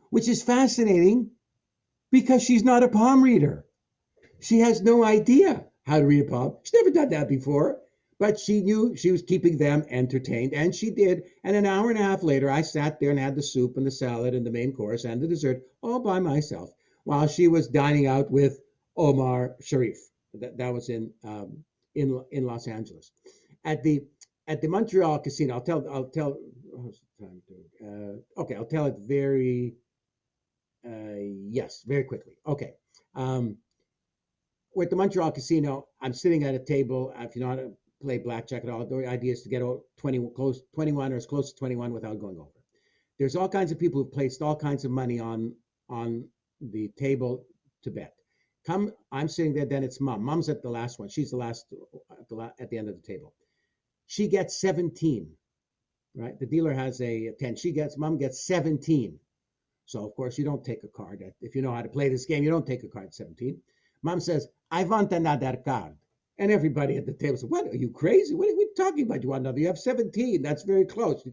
which is fascinating because she's not a palm reader. She has no idea how to read a palm. She's never done that before, but she knew she was keeping them entertained, and she did. And an hour and a half later, I sat there and had the soup and the salad and the main course and the dessert all by myself while she was dining out with Omar Sharif. That was in Los Angeles. At the Montreal casino, I'll tell it very quickly. Okay. We're at the Montreal casino. I'm sitting at a table. If you know how to play blackjack at all, the idea is to get 21 or as close to 21 without going over. There's all kinds of people who've placed all kinds of money on the table to bet. I'm sitting there, then it's Mom. Mom's at the last one. She's the last at the end of the table. She gets 17, right? The dealer has a 10. Mom gets 17. So, of course, you don't take a card. If you know how to play this game, you don't take a card at 17. Mom says, I want another card. And everybody at the table says, what, are you crazy? What are we talking about? You want another? You have 17. That's very close.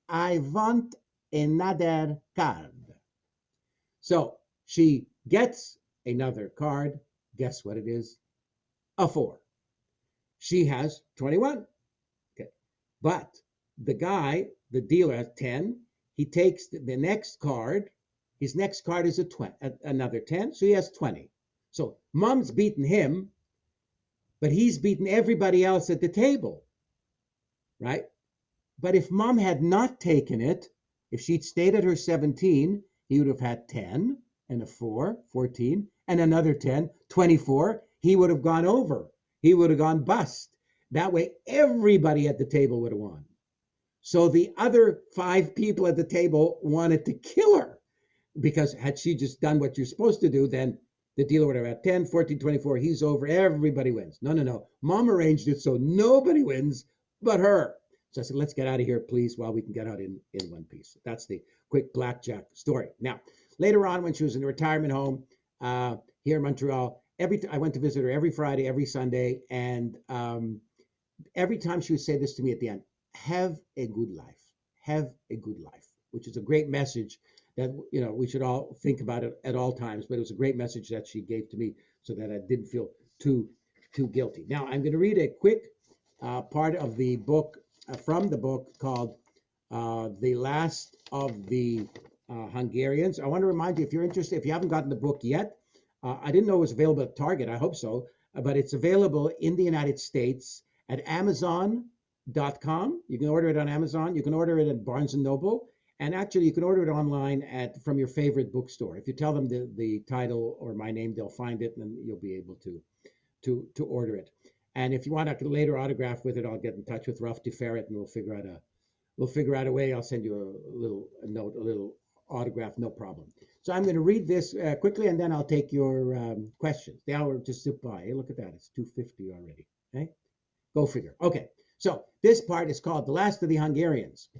I want another card. So she gets another card. Guess what it is? A 4. She has 21. Okay. But the dealer has 10. He takes the next card. His next card is another 10. So he has 20. So Mom's beaten him, but he's beaten everybody else at the table, right? But if Mom had not taken it, if she'd stayed at her 17, he would have had 10 and a 4, 14, and another 10, 24. He would have gone over. He would have gone bust. That way, everybody at the table would have won. So the other 5 people at the table wanted to kill her because had she just done what you're supposed to do, then the dealer would have had 10, 14, 24. He's over. Everybody wins. No. Mom arranged it so nobody wins but her. So I said, let's get out of here, please, while we can get out in one piece. That's the quick blackjack story. Now, later on, when she was in a retirement home here in Montreal, I went to visit her every Friday, every Sunday, and every time she would say this to me at the end, have a good life. Have a good life, which is a great message that we should all think about it at all times. But it was a great message that she gave to me so that I didn't feel too guilty. Now, I'm going to read a quick part of the book, from the book called The Last of the Hungarians. I want to remind you, if you're interested, if you haven't gotten the book yet, I didn't know it was available at Target. I hope so. But it's available in the United States at Amazon.com. You can order it on Amazon. You can order it at Barnes & Noble. And actually, you can order it online from your favorite bookstore. If you tell them the title or my name, they'll find it, and you'll be able to order it. And if you want a later autograph with it, I'll get in touch with Rav Tiferet, and we'll figure out a way. I'll send you a little autograph, no problem. So I'm going to read this quickly, and then I'll take your questions. The hour just zipped by. Hey, look at that. It's 2:50 already. Okay, go figure. Okay, so this part is called The Last of the Hungarians.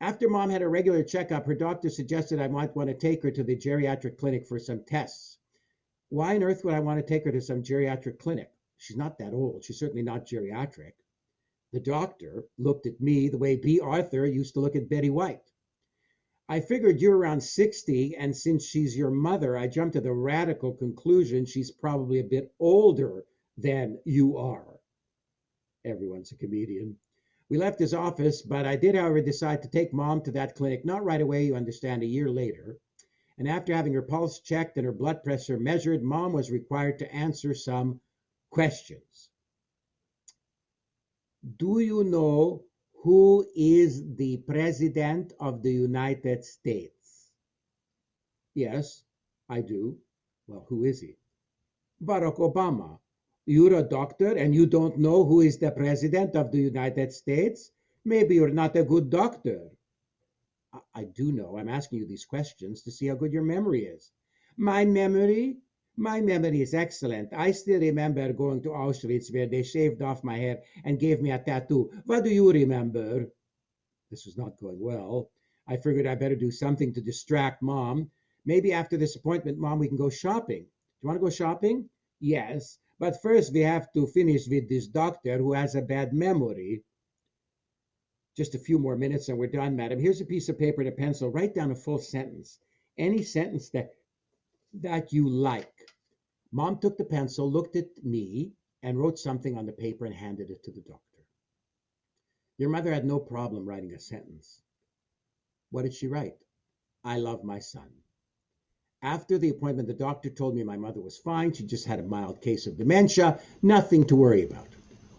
After mom had a regular checkup, her doctor suggested I might want to take her to the geriatric clinic for some tests. Why on earth would I want to take her to some geriatric clinic? She's not that old. She's certainly not geriatric. The doctor looked at me the way B. Arthur used to look at Betty White. I figured you're around 60, and since she's your mother, I jumped to the radical conclusion she's probably a bit older than you are. Everyone's a comedian. We left his office, but I did, however, decide to take mom to that clinic, not right away, you understand, a year later. And after having her pulse checked and her blood pressure measured, mom was required to answer some questions. Do you know who is the President of the United States? Yes, I do. Well, who is he? Barack Obama. You're a doctor and you don't know who is the President of the United States? Maybe you're not a good doctor. I do know. I'm asking you these questions to see how good your memory is. My memory? My memory is excellent. I still remember going to Auschwitz where they shaved off my hair and gave me a tattoo. What do you remember? This was not going well. I figured I better do something to distract mom. Maybe after this appointment, mom, we can go shopping. Do you want to go shopping? Yes. But first, we have to finish with this doctor who has a bad memory. Just a few more minutes and we're done, madam. Here's a piece of paper and a pencil. Write down a full sentence. Any sentence that you like. Mom took the pencil, looked at me, and wrote something on the paper and handed it to the doctor. Your mother had no problem writing a sentence. What did she write? I love my son. After the appointment, the doctor told me my mother was fine. She just had a mild case of dementia. Nothing to worry about.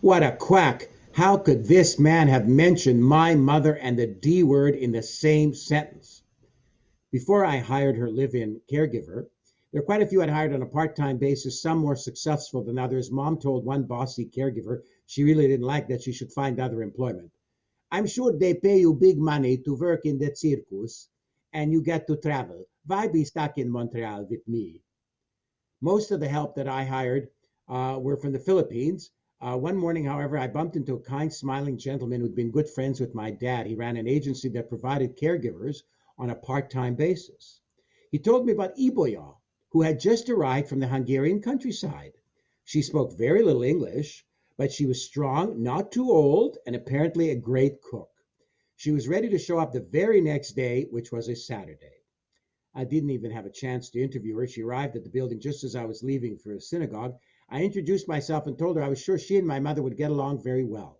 What a quack. How could this man have mentioned my mother and the D word in the same sentence? Before I hired her live-in caregiver, there are quite a few I'd hired on a part-time basis, some more successful than others. Mom told one bossy caregiver she really didn't like that she should find other employment. I'm sure they pay you big money to work in the circus and you get to travel. Why be stuck in Montreal with me? Most of the help that I hired were from the Philippines. One morning, however, I bumped into a kind, smiling gentleman who'd been good friends with my dad. He ran an agency that provided caregivers on a part-time basis. He told me about Iboya, who had just arrived from the Hungarian countryside. She spoke very little English, but she was strong, not too old, and apparently a great cook. She was ready to show up the very next day, which was a Saturday. I didn't even have a chance to interview her. She arrived at the building just as I was leaving for a synagogue. I introduced myself and told her I was sure she and my mother would get along very well.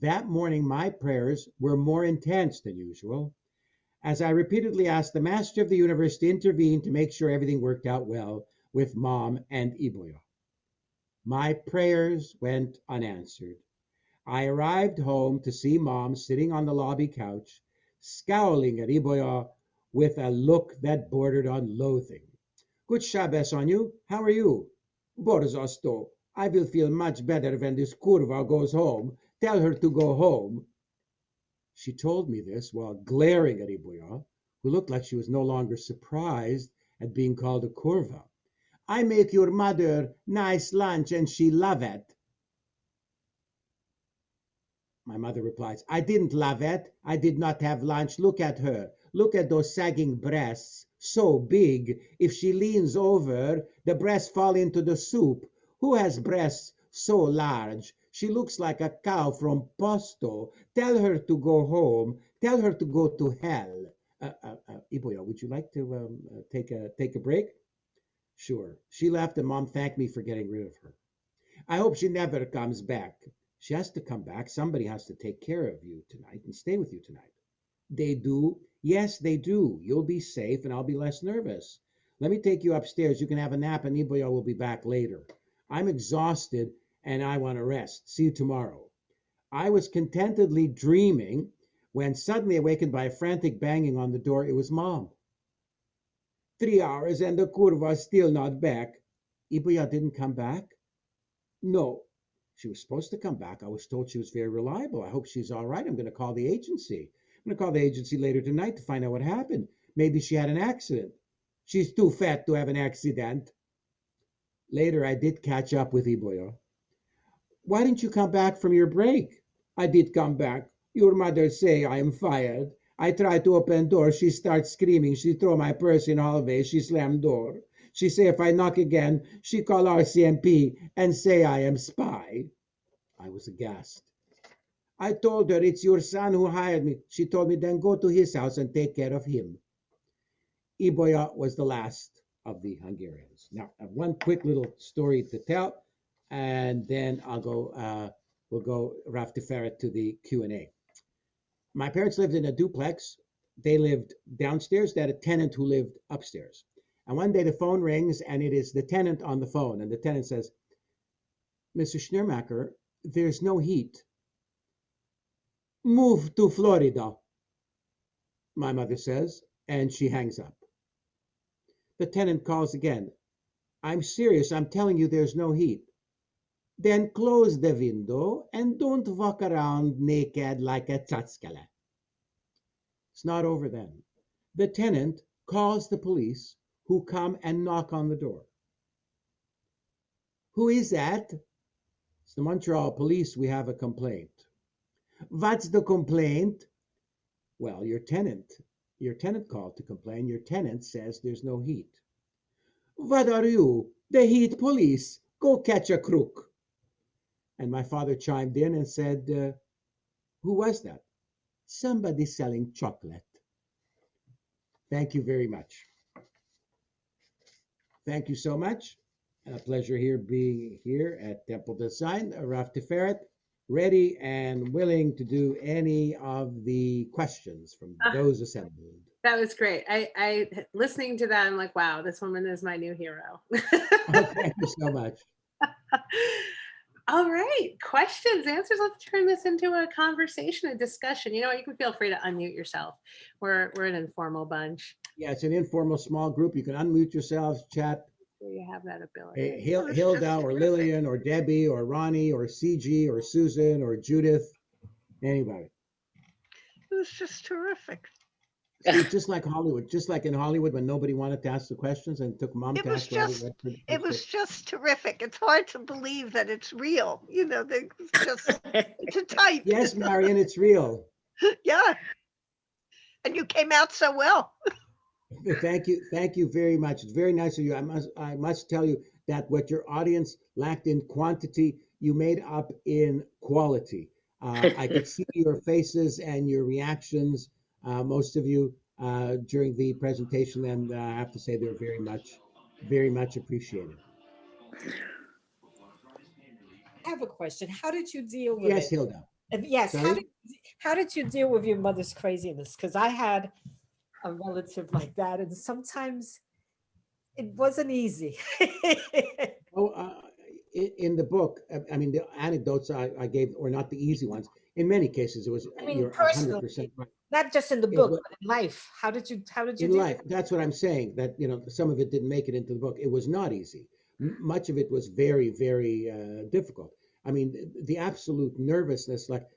That morning, my prayers were more intense than usual, as I repeatedly asked the Master of the Universe to intervene to make sure everything worked out well with Mom and Iboya. My prayers went unanswered. I arrived home to see Mom sitting on the lobby couch, scowling at Iboya with a look that bordered on loathing. Good Shabbos on you. How are you? Borzosto, I will feel much better when this kurva goes home. Tell her to go home. She told me this while glaring at Iboya, who looked like she was no longer surprised at being called a kurva. I make your mother nice lunch and she love it. My mother replies, I didn't love it. I did not have lunch. Look at her. Look at those sagging breasts, so big. If she leans over, the breasts fall into the soup. Who has breasts so large? She looks like a cow from Posto. Tell her to go home. Tell her to go to hell. Iboya, would you like to take a break? Sure. She left and Mom thanked me for getting rid of her. I hope she never comes back. She has to come back. Somebody has to take care of you tonight and stay with you tonight. They do? Yes, they do. You'll be safe and I'll be less nervous. Let me take you upstairs. You can have a nap and Iboya will be back later. I'm exhausted and I want to rest. See you tomorrow. I was contentedly dreaming when suddenly awakened by a frantic banging on the door. It was Mom. 3 hours and the kurva is still not back. Iboya didn't come back? No. She was supposed to come back. I was told she was very reliable. I hope she's all right. I'm going to call the agency. I'm going to call the agency later tonight to find out what happened. Maybe she had an accident. She's too fat to have an accident. Later, I did catch up with Iboya. Why didn't you come back from your break? I did come back. Your mother say I am fired. I try to open door. She starts screaming. She throw my purse in hallway. She slam door. She say if I knock again, she call RCMP and say I am spy. I was aghast. I told her it's your son who hired me. She told me then go to his house and take care of him. Iboya was the last of the Hungarians. Now, I have one quick little story to tell, and then we'll go Rav Tiferet to the Q&A. My parents lived in a duplex. They lived downstairs. They had a tenant who lived upstairs. And one day the phone rings, and it is the tenant on the phone. And the tenant says, Mr. Schnurmacher, there's no heat. Move to Florida, my mother says, and she hangs up. The tenant calls again. I'm serious. I'm telling you there's no heat. Then close the window and don't walk around naked like a tsatskelet. It's not over then. The tenant calls the police, who come and knock on the door. Who is that? It's the Montreal police. We have a complaint. What's the complaint? Well, your tenant called to complain. Your tenant says there's no heat. What are you? The heat police. Go catch a crook. And my father chimed in and said, who was that? Somebody selling chocolate. Thank you very much. Thank you so much. A pleasure being here at Temple Design. Rav Tiferet, ready and willing to do any of the questions from those assembled. That was great. I listening to that, I'm like, wow, this woman is my new hero. Thank you so much. All right, questions, answers. Let's turn this into a conversation, a discussion. You know, you can feel free to unmute yourself. We're an informal bunch. Yeah, it's an informal small group. You can unmute yourselves, chat. You have that ability. Hilda or Lillian or Debbie or Ronnie or CG or Susan or Judith, anybody. It was just terrific. See, just like Hollywood, just like in Hollywood when nobody wanted to ask the questions and took mom to ask. It was just terrific. It's hard to believe that it's real. You know, it's a type. Yes, Marion, it's real. Yeah. And you came out so well. Thank you very much. It's very nice of you. I must tell you that what your audience lacked in quantity, you made up in quality. I could see your faces and your reactions, most of you, during the presentation, and I have to say they're very much appreciated. I have a question. How did you deal with Yes, it? Hilda. Yes. How did you deal with your mother's craziness? Because I had a relative like that, and sometimes it wasn't easy. In the book, I mean, the anecdotes I gave were not the easy ones. In many cases, it was. I mean, you're personally, 100% right. Not just in the book, but in life. How did you in life? That's what I'm saying. That some of it didn't make it into the book. It was not easy. Much of it was very, very difficult. I mean, the absolute nervousness. Like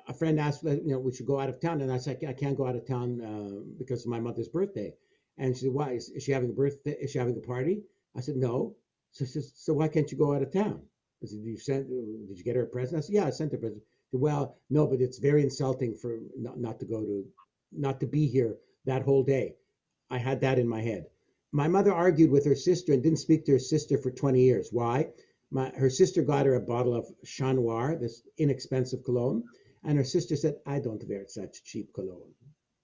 a friend asked, we should go out of town, and I said I can't go out of town because of my mother's birthday. And she said, why? Is she having a birthday? Is she having a party? I said, no. So she says, so why can't you go out of town? I said, did you get her a present? I said, yeah, I sent her a present. Said, well, no, but it's very insulting for not to be here that whole day. I had that in my head. My mother argued with her sister and didn't speak to her sister for 20 years. Why? Her sister got her a bottle of Chat Noir, this inexpensive cologne, and her sister said, I don't wear such cheap cologne.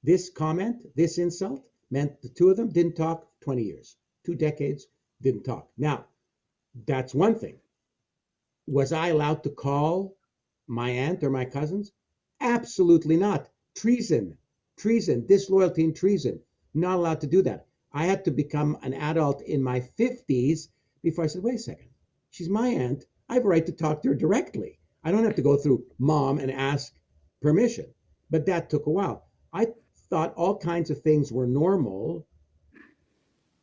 This comment, this insult, meant the two of them didn't talk 20 years. 2 decades, didn't talk. Now, that's one thing. Was I allowed to call my aunt or my cousins? Absolutely not. Treason, disloyalty and treason. Not allowed to do that. I had to become an adult in my 50s before I said, wait a second, she's my aunt. I have a right to talk to her directly. I don't have to go through mom and ask permission. But that took a while. I thought all kinds of things were normal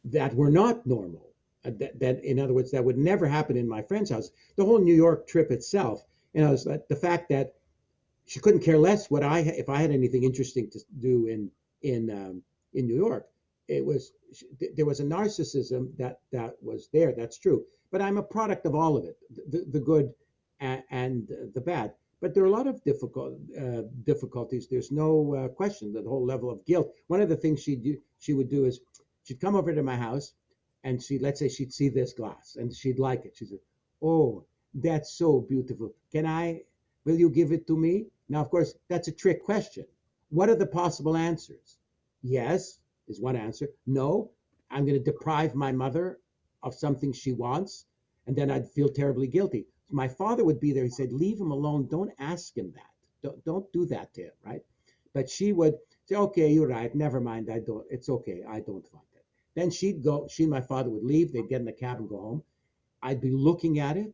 that were not normal. That in other words, that would never happen in my friend's house. The whole New York trip itself, the fact that she couldn't care less if I had anything interesting to do in New York. There was a narcissism that was there. That's true. But I'm a product of all of it, the good and the bad. But there are a lot of difficulties. There's no question, the whole level of guilt. One of the things she would do is she'd come over to my house, and let's say she'd see this glass and she'd like it. She said, "Oh, that's so beautiful. Will you give it to me?" Now, of course, that's a trick question. What are the possible answers? Yes is one answer. No, I'm going to deprive my mother of something she wants, and then I'd feel terribly guilty. My father would be there. He said, "Leave him alone. Don't ask him that. Don't do that to him," right? But she would say, "Okay, you're right. Never mind. It's okay. I don't want it." Then she and my father would leave. They'd get in the cab and go home. I'd be looking at it.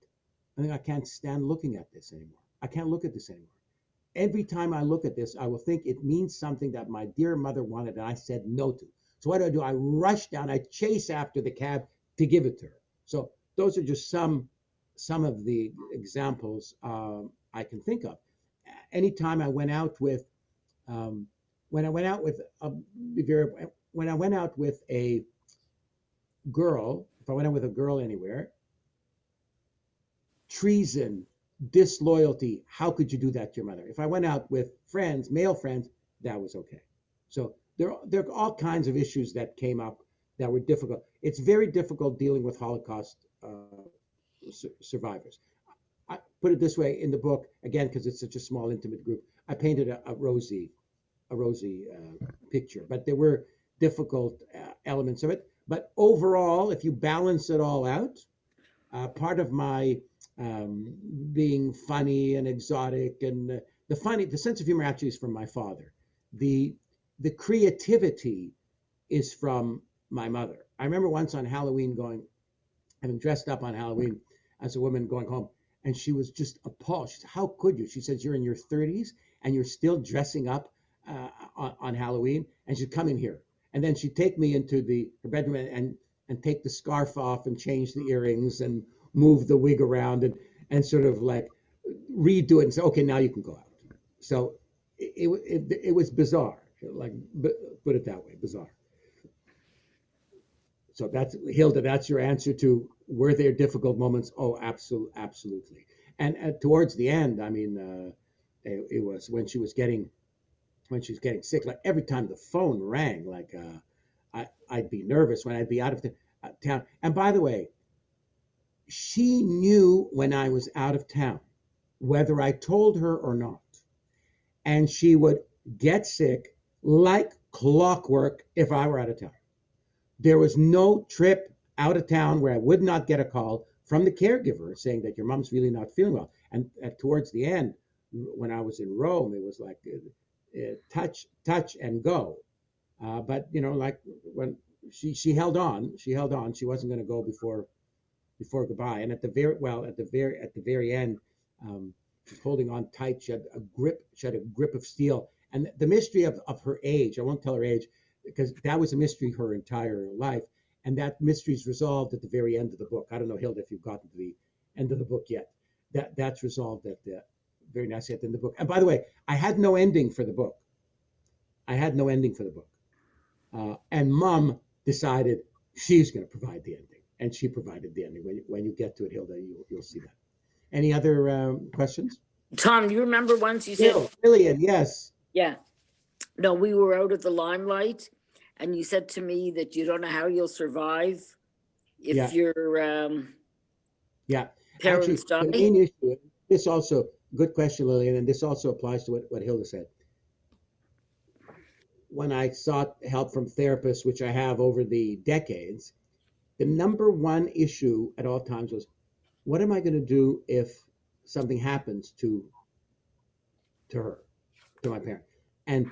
I think I can't stand looking at this anymore. I can't look at this anymore. Every time I look at this, I will think it means something that my dear mother wanted and I said no to. So what do? I rush down. I chase after the cab to give it to her. So those are just some of the examples I can think of. Anytime I went out with, when I went out with a girl, if I went out with a girl anywhere, treason, disloyalty, how could you do that to your mother? If I went out with friends, male friends, that was okay. So there are all kinds of issues that came up that were difficult. It's very difficult dealing with Holocaust survivors. I put it this way in the book, again, because it's such a small, intimate group, I painted a rosy picture, but there were difficult elements of it. But overall, if you balance it all out, part of my being funny and exotic and the sense of humor actually is from my father. The creativity is from my mother. I remember once on Halloween having dressed up on Halloween as a woman going home, and she was just appalled. She said, "How could you?" She says, "You're in your 30s and you're still dressing up on Halloween." And she'd come in here, and then she'd take me into her bedroom and take the scarf off and change the earrings and move the wig around and sort of like redo it and say, "Okay, now you can go out." So it was bizarre, like put it that way, bizarre. So that's, Hilda, that's your answer to, were there difficult moments? Oh, absolutely. And towards the end, I mean, it was when she was getting sick, like every time the phone rang, like I'd be nervous when I'd be out of town. And by the way, she knew when I was out of town, whether I told her or not. And she would get sick like clockwork if I were out of town. There was no trip out of town where I would not get a call from the caregiver saying that your mom's really not feeling well. And towards the end, when I was in Rome, it was like touch and go. But like when she held on. She wasn't going to go before goodbye. And at the very end, she's holding on tight. She had a grip of steel. And the mystery of her age, I won't tell her age, because that was a mystery her entire life. And that mystery is resolved at the very end of the book. I don't know, Hilda, if you've gotten to the end of the book yet. That's resolved at the very nice at the end of the book. And by the way, I had no ending for the book. And Mom decided she's going to provide the ending. And she provided the ending. When you get to it, Hilda, you'll see that. Any other questions? Tom, you remember once you said, Lillian, yes. Yeah. No, we were out at the Limelight, and you said to me that you don't know how you'll survive if your parents die. The main issue, this also, good question, Lillian, and this also applies to what Hilda said. When I sought help from therapists, which I have over the decades, the number one issue at all times was, what am I going to do if something happens to her, to my parent? And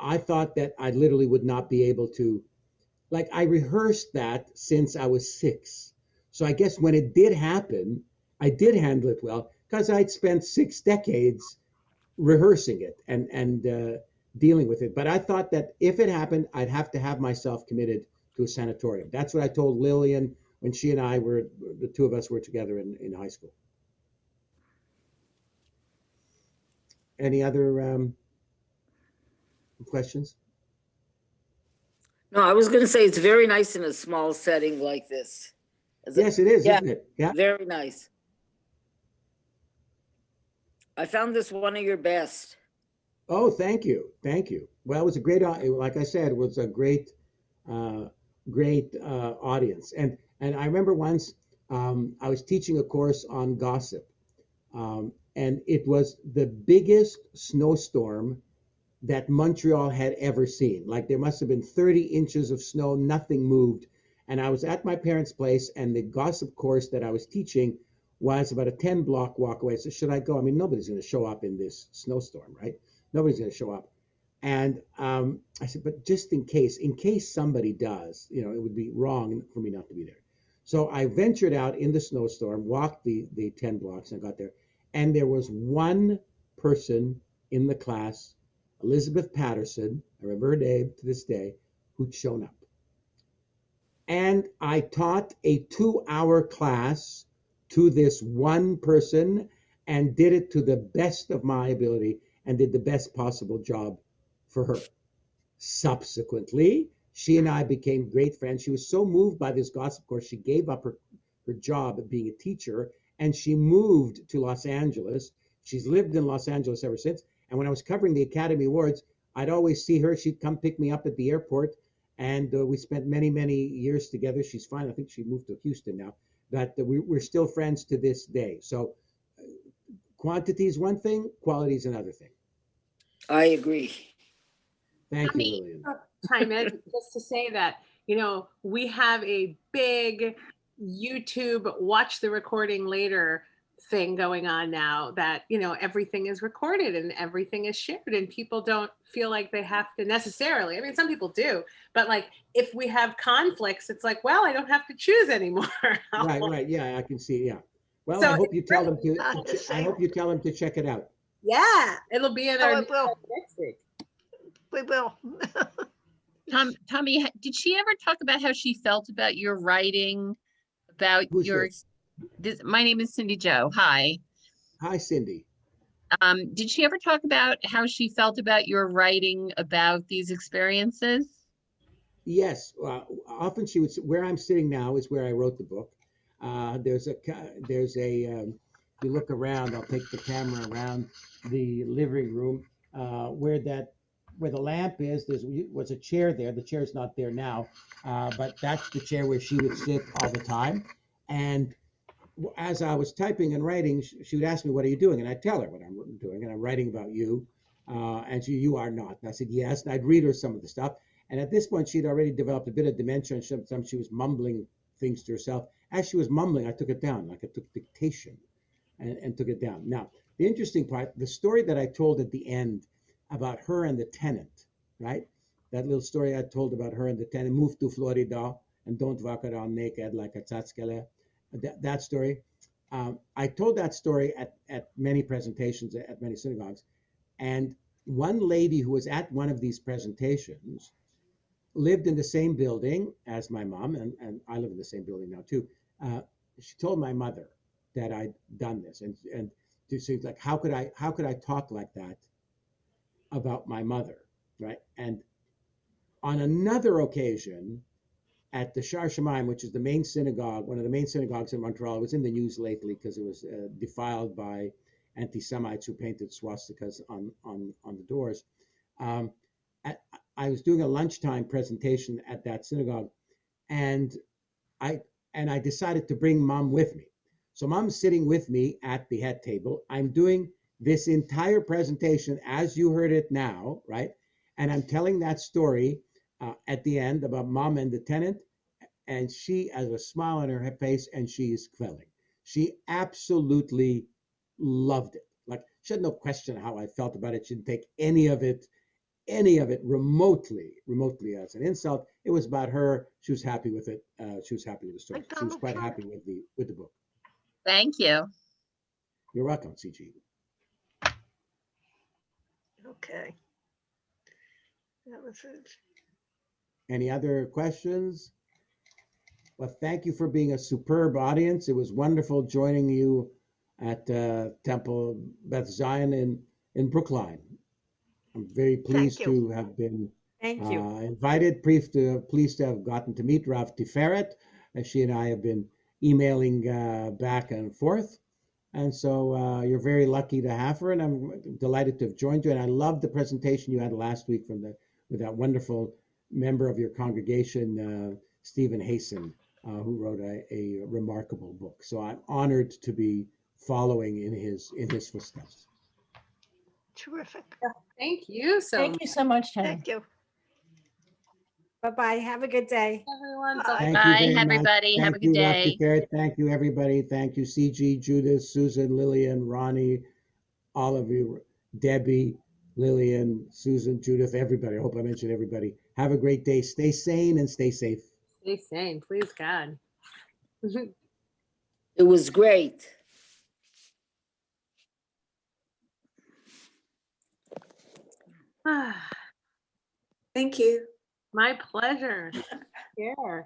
I thought that I literally would not be able to, like, I rehearsed that since I was 6. So I guess when it did happen, I did handle it well because I'd spent 6 decades rehearsing it and dealing with it. But I thought that if it happened, I'd have to have myself committed to a sanatorium. That's what I told Lillian when she and I were, the two of us were together in high school. Any other questions? No, I was going to say it's very nice in a small setting like this. Yes, it is, isn't it? Yeah. Very nice. I found this one of your best. Oh, thank you. Thank you. Well, it was a great, like I said, it was a great audience. And I remember once I was teaching a course on gossip, and it was the biggest snowstorm that Montreal had ever seen. Like there must have been 30 inches of snow, nothing moved. And I was at my parents' place, and the gossip course that I was teaching was about a 10-block walk away. So should I go? I mean, nobody's going to show up in this snowstorm, right? Nobody's going to show up. And I said, but just in case somebody does, you know, it would be wrong for me not to be there. So I ventured out in the snowstorm, walked the 10 blocks, and got there. And there was one person in the class, Elizabeth Patterson, I remember her name to this day, who'd shown up. And I taught a 2-hour class to this one person and did it to the best of my ability and did the best possible job for her. Subsequently, she and I became great friends. She was so moved by this gossip course, she gave up her job of being a teacher and she moved to Los Angeles. She's lived in Los Angeles ever since. And when I was covering the Academy Awards, I'd always see her. She'd come pick me up at the airport. And we spent many, many years together. She's fine. I think she moved to Houston now. But we're still friends to this day. So quantity is one thing, quality is another thing. I agree. Thank you, Lillian. Chime in just to say that, you know, we have a big YouTube watch the recording later thing going on now that, you know, everything is recorded and everything is shared and people don't feel like they have to necessarily. I mean, some people do, but like if we have conflicts, it's like, well, I don't have to choose anymore. Right. Yeah, I can see. Yeah. Well, So I hope you tell them to. not the I same. hope you tell them to check it out. Yeah, it'll be in Oh, our it will. next week. We will. Tommy, did she ever talk about how she felt about your writing, about Who's your, my name is Cindy Joe. Hi. Hi, Cindy. Did she ever talk about how she felt about your writing about these experiences? Yes. Often she would. Where I'm sitting now is where I wrote the book. There's a. If you look around, I'll take the camera around the living room where the lamp is. Was a chair there. The chair's not there now, but that's the chair where she would sit all the time. And as I was typing and writing, she would ask me, "What are you doing?" And I'd tell her what I'm doing, and I'm writing about you. And you are not. And I said, yes. And I'd read her some of the stuff. And at this point, she'd already developed a bit of dementia, and sometimes she was mumbling things to herself. As she was mumbling, I took it down, like I took dictation and took it down. Now, the interesting part, the story that I told at the end about her and the tenant, right? That little story I told about her and the tenant, moved to Florida and don't walk around naked like a tzatskele. That story. I told that story at many presentations, at many synagogues. And one lady who was at one of these presentations lived in the same building as my mom, and I live in the same building now too. She told my mother that I'd done this, and she's like, how could I talk like that about my mother, right? And on another occasion, at the Shar Shemaim, which is the main synagogue, one of the main synagogues in Montreal, it was in the news lately because it was defiled by anti-Semites who painted swastikas on the doors. I was doing a lunchtime presentation at that synagogue, and I decided to bring Mom with me. So Mom's sitting with me at the head table. I'm doing this entire presentation as you heard it now, right? And I'm telling that story at the end about Mom and the tenant, and she has a smile on her face, and she's quelling. She absolutely loved it. Like, she had no question how I felt about it. She didn't take any of it remotely as an insult. It was about her. She was happy with it. She was happy with the story. She was quite happy with the book. Thank you. You're welcome, CG. Okay. That was it. Any other questions? Well, thank you for being a superb audience. It was wonderful joining you at Temple Beth Zion in Brookline. I'm very pleased to have been invited. Pleased to have gotten to meet Rav Tiferet, as she and I have been emailing back and forth. And so you're very lucky to have her, and I'm delighted to have joined you. And I love the presentation you had last week with that wonderful member of your congregation, Stephen Hasten, who wrote a remarkable book. So I'm honored to be following in his footsteps. Terrific. Thank you so Thank much, you so much, Terry. Thank you. Bye-bye. Have a good day. everyone. Bye. Thank Bye, you very much. everybody. Have a Thank good you, Rav day. Tiferet. Thank you, everybody. Thank you, CG, Judith, Susan, Lillian, Ronnie, all of you, Debbie, Lillian, Susan, Judith, everybody. I hope I mentioned everybody. Have a great day. Stay sane and stay safe. Stay sane, please, God. It was great. Thank you. My pleasure. Yeah.